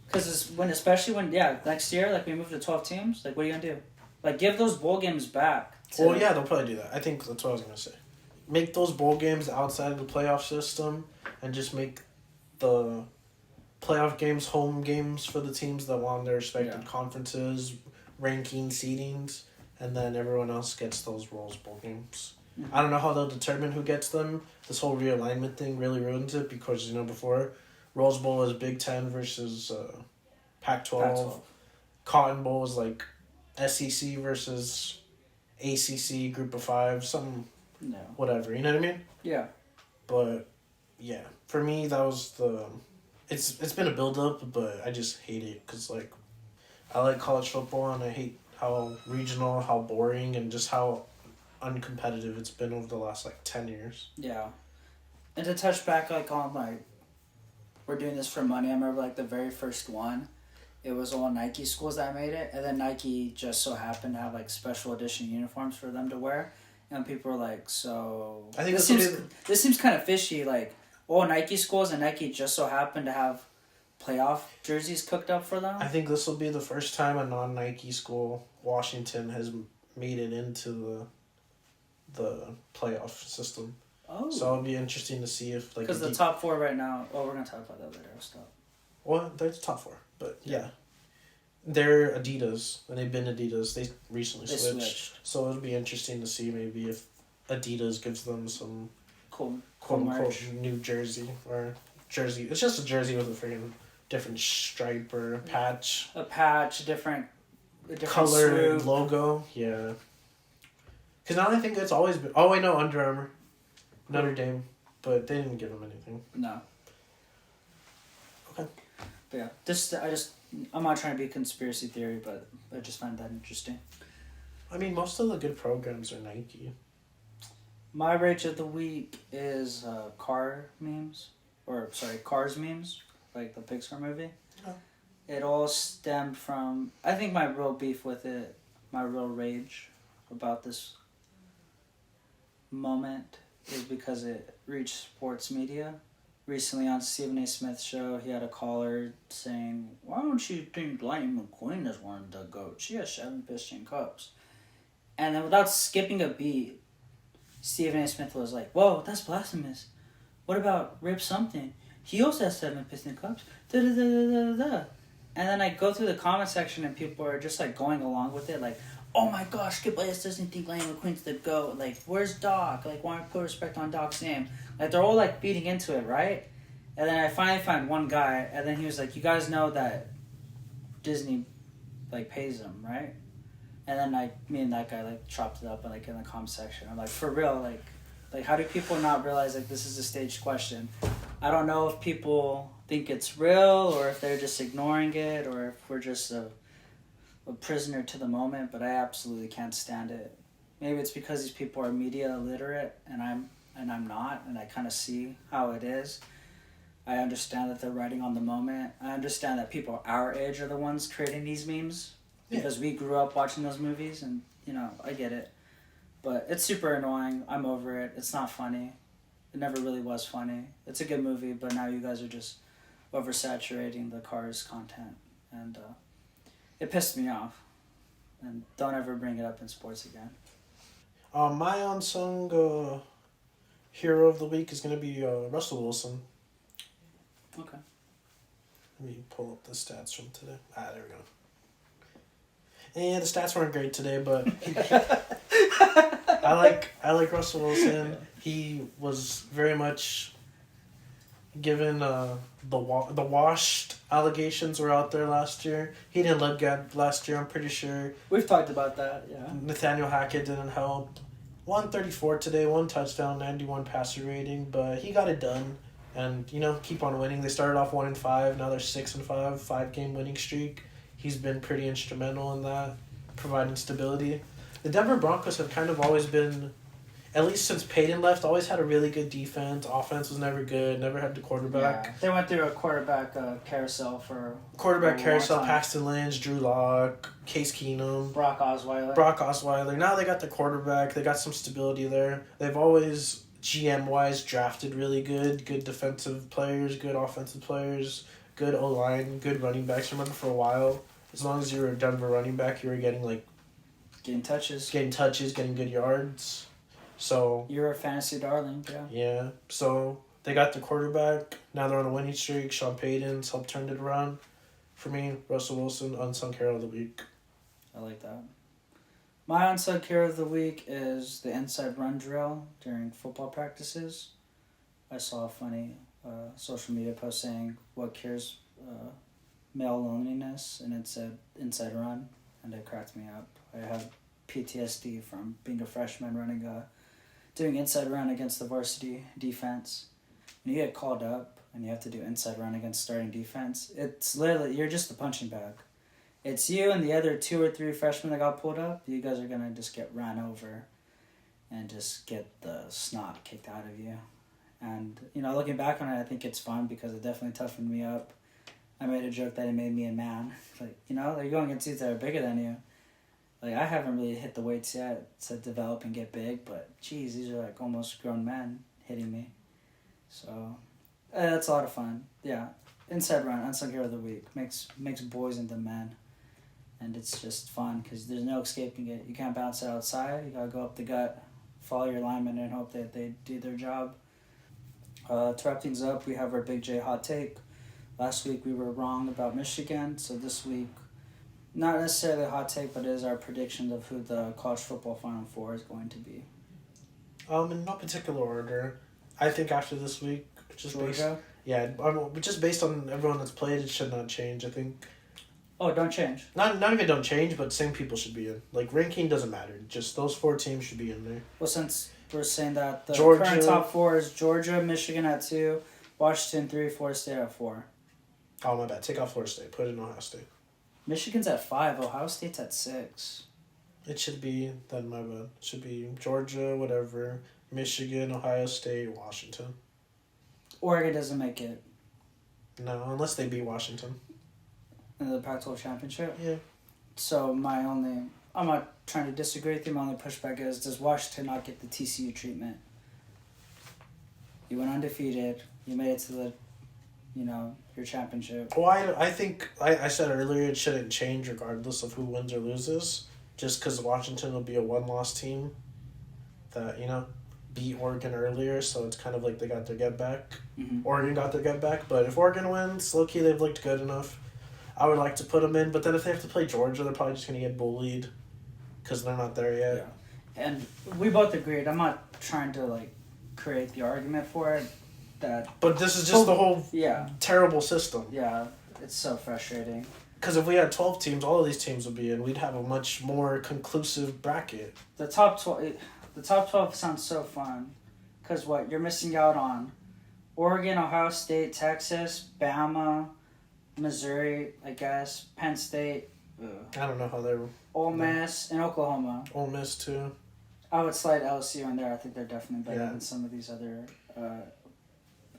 Because especially when next year, we move to 12 teams, what are you going to do? Give those bowl games back. Well, yeah, they'll probably do that. I think that's what I was going to say. Make those bowl games outside of the playoff system and just make the playoff games, home games for the teams that won their respective Yeah. conferences, ranking, seedings, and then everyone else gets those Rose Bowl games. Mm-hmm. I don't know how they'll determine who gets them. This whole realignment thing really ruins it because, before, Rose Bowl was Big Ten versus Pac-12. Pac-12. Cotton Bowl was like SEC versus ACC, Group of Five, some No. whatever. You know what I mean? Yeah. But yeah, for me that was the. It's been a build up, but I just hate it because like, I like college football and I hate how regional, how boring, and just how uncompetitive it's been over the last like 10 years. Yeah. And to touch back like on like, we're doing this for money. I remember like the very first one, it was all Nike schools that made it, and then Nike just so happened to have like special edition uniforms for them to wear, and people were like, so I think this seems kind of fishy. Like all Nike schools and Nike just so happened to have playoff jerseys cooked up for them. I think this will be the first time a non-Nike school, Washington, has made it into the playoff system. Oh. So it'll be interesting to see if like. Because the top four right now. Oh, we're gonna talk about that later. Stop. Well, they're the top four, but yeah. They're Adidas, and they've been Adidas. They recently switched. So it'll be interesting to see maybe if Adidas gives them some Cool quote-unquote new jersey or jersey. It's just a jersey with a freaking different stripe or patch. A patch, a different color, swoop. logo, yeah. Because now I think it's always been... Oh, wait, no, Under Armour. Notre Dame. But they didn't give them anything. No. Okay. But yeah, I'm not trying to be a conspiracy theory, but I just find that interesting. I mean, most of the good programs are Nike. My rage of the week is Cars memes, like the Pixar movie. Oh. It all stemmed from, I think my real beef with it, my real rage about this moment is because it reached sports media. Recently on Stephen A. Smith's show, he had a caller saying, "Why don't you think Lightning McQueen is one of the GOATs? She has 7 Piston Cups." And then without skipping a beat, Stephen A. Smith was like, "Whoa, that's blasphemous. What about Rip something? He also has 7 Piston Cups. Da da da da da da." And then I go through the comment section and people are just like going along with it, like, "Oh my gosh, Skip Bayless doesn't think Lightning McQueen's the GOAT. Like, where's Doc? Like, why put respect on Doc's name?" Like, they're all like feeding into it, right? And then I finally found one guy, and then he was like, "You guys know that Disney like pays him, right?" And then me and that guy like chopped it up and like in the comment section. I'm like, for real, like how do people not realize like this is a staged question? I don't know if people think it's real or if they're just ignoring it or if we're just a prisoner to the moment, but I absolutely can't stand it. Maybe it's because these people are media illiterate and I'm not, and I kind of see how it is. I understand that they're writing on the moment. I understand that people our age are the ones creating these memes because we grew up watching those movies, and I get it. But it's super annoying. I'm over it. It's not funny. It never really was funny. It's a good movie, but now you guys are just oversaturating the Cars content, and it pissed me off. And don't ever bring it up in sports again. My unsung hero of the week is going to be Russell Wilson. Okay. Let me pull up the stats from today. There we go. And the stats weren't great today, but I like Russell Wilson. He was very much given the washed allegations were out there last year. He didn't look good last year, I'm pretty sure. We've talked about that, yeah. Nathaniel Hackett didn't help. 134 today, 1 touchdown, 91 passer rating, but he got it done. And, keep on winning. They started off 1-5, now they're 6-5, 5-game winning streak. He's been pretty instrumental in that, providing stability. The Denver Broncos have kind of always been, at least since Peyton left, always had a really good defense. Offense was never good, never had the quarterback. Yeah. They went through a quarterback carousel for carousel, Paxton Lynch, Drew Lock, Case Keenum. Brock Osweiler. Now they got the quarterback. They got some stability there. They've always, GM-wise, drafted really good defensive players, good offensive players, good O-line, good running backs. Remember for a while, as long as you were a Denver running back, you were getting Getting touches, getting good yards. So you're a fantasy darling, yeah. Yeah. So They got the quarterback. Now they're on a winning streak. Sean Payton's helped turn it around. For me, Russell Wilson, unsung hero of the week. I like that. My unsung hero of the week is the inside run drill during football practices. I saw a funny social media post saying what cures male loneliness, and it said inside run, and it cracked me up. I had PTSD from being a freshman doing inside run against the varsity defense. When you get called up and you have to do inside run against starting defense, it's literally, you're just the punching bag. It's you and the other 2 or 3 freshmen that got pulled up. You guys are going to just get ran over and just get the snot kicked out of you. And, looking back on it, I think it's fun because it definitely toughened me up. I made a joke that it made me a man. You're going against dudes that are bigger than you. I haven't really hit the weights yet to develop and get big, but, geez, these are, almost grown men hitting me. So, that's a lot of fun. Yeah. Inside run, unsung hero of the week. Makes boys into men. And it's just fun because there's no escaping it. You can't bounce it outside. You got to go up the gut, follow your lineman, and hope that they do their job. To wrap things up, we have our Big J hot take. Last week we were wrong about Michigan, so this week, not necessarily a hot take, but it is our prediction of who the college football Final Four is going to be. In no particular order. I think after this week, just Georgia? just based on everyone that's played, it should not change, I think. Oh, don't change. Not even don't change, but same people should be in. Ranking doesn't matter. Just those 4 teams should be in there. Well, since we're saying that the Georgia, current top 4 is Georgia, Michigan at 2, Washington 3, Florida State at 4. Oh, my bad. Take off Florida State. Put in Ohio State. Michigan's at 5. Ohio State's at 6. It should be, then my bad. It should be Georgia, whatever, Michigan, Ohio State, Washington. Oregon doesn't make it. No, unless they beat Washington. In the Pac-12 championship? Yeah. So I'm not trying to disagree with you, my only pushback is, does Washington not get the TCU treatment? You went undefeated, you made it to the, your championship. Well, I think, I said earlier it shouldn't change regardless of who wins or loses, just because Washington will be a one-loss team that, beat Oregon earlier, so it's kind of like they got their get back. Mm-hmm. Oregon got their get back, but if Oregon wins, low-key they've looked good enough. I would like to put them in, but then if they have to play Georgia, they're probably just going to get bullied because they're not there yet. Yeah. And we both agreed. I'm not trying to, create the argument for it. But this is just the whole terrible system. Yeah, it's so frustrating. Because if we had 12 teams, all of these teams would be in. We'd have a much more conclusive bracket. The top 12 sounds so fun. Because you're missing out on Oregon, Ohio State, Texas, Bama, Missouri, I guess, Penn State. I don't know how they're... Ole Miss and Oklahoma. Ole Miss, too. I would slide LSU in there. I think they're definitely better than some of these other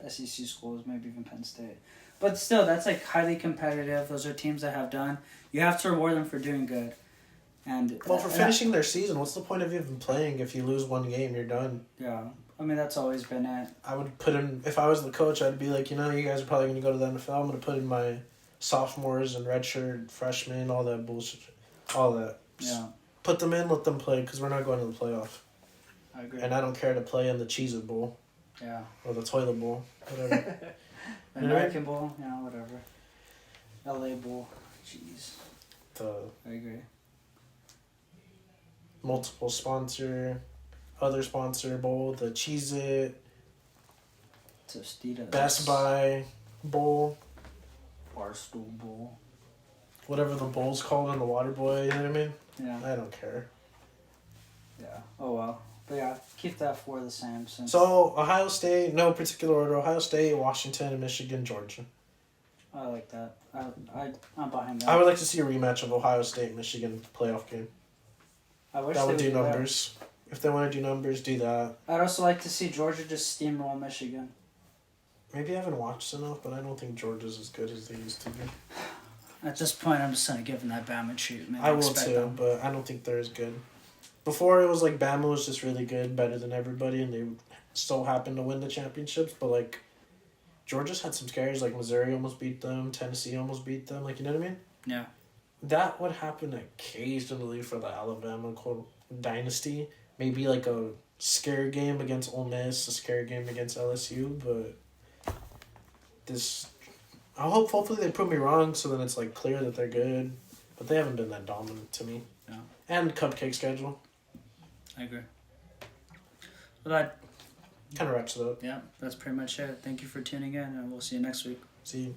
SEC schools, maybe even Penn State. But still, that's highly competitive. Those are teams that have done. You have to reward them for doing good. And for finishing their season, what's the point of even playing if you lose one game, you're done? Yeah. That's always been it. I would put in, if I was the coach, I'd be like, you guys are probably going to go to the NFL. I'm going to put in my sophomores and redshirt freshmen, all that bullshit. All that. Yeah. Put them in, let them play, because we're not going to the playoff. I agree. And I don't care to play in the Cheez-It Bowl. Yeah. Or the Toilet Bowl. Whatever. American Bowl, whatever. LA Bowl. Jeez. I agree. Multiple other sponsor bowl, the Cheez-It, Tostitos, Best Buy Bowl, Barstool Bowl, whatever the bowl's called in the Water Boy, you know what I mean? Yeah. I don't care. Yeah. Oh well. But yeah, keep that 4 the same. So Ohio State, no particular order. Ohio State, Washington, Michigan, Georgia. I like that. I'm behind that. I would like to see a rematch of Ohio State Michigan playoff game. I wish that would they do numbers. If they want to do numbers, do that. I'd also like to see Georgia just steamroll Michigan. Maybe I haven't watched enough, but I don't think Georgia's as good as they used to be. At this point, I'm just going to give them that Bama treatment. I will too, but I don't think they're as good. Before, it was Bama was just really good, better than everybody, and they so happened to win the championships, but Georgia's had some scares, Missouri almost beat them, Tennessee almost beat them, you know what I mean? Yeah. That would happen occasionally for the Alabama, quote, dynasty. maybe like a scare game against Ole Miss, a scare game against LSU, but this, hopefully they prove me wrong, so then it's like clear that they're good, but they haven't been that dominant to me. No. And cupcake schedule. I agree. Well, that kind of wraps it up. Yeah, that's pretty much it. Thank you for tuning in, and we'll see you next week. See you.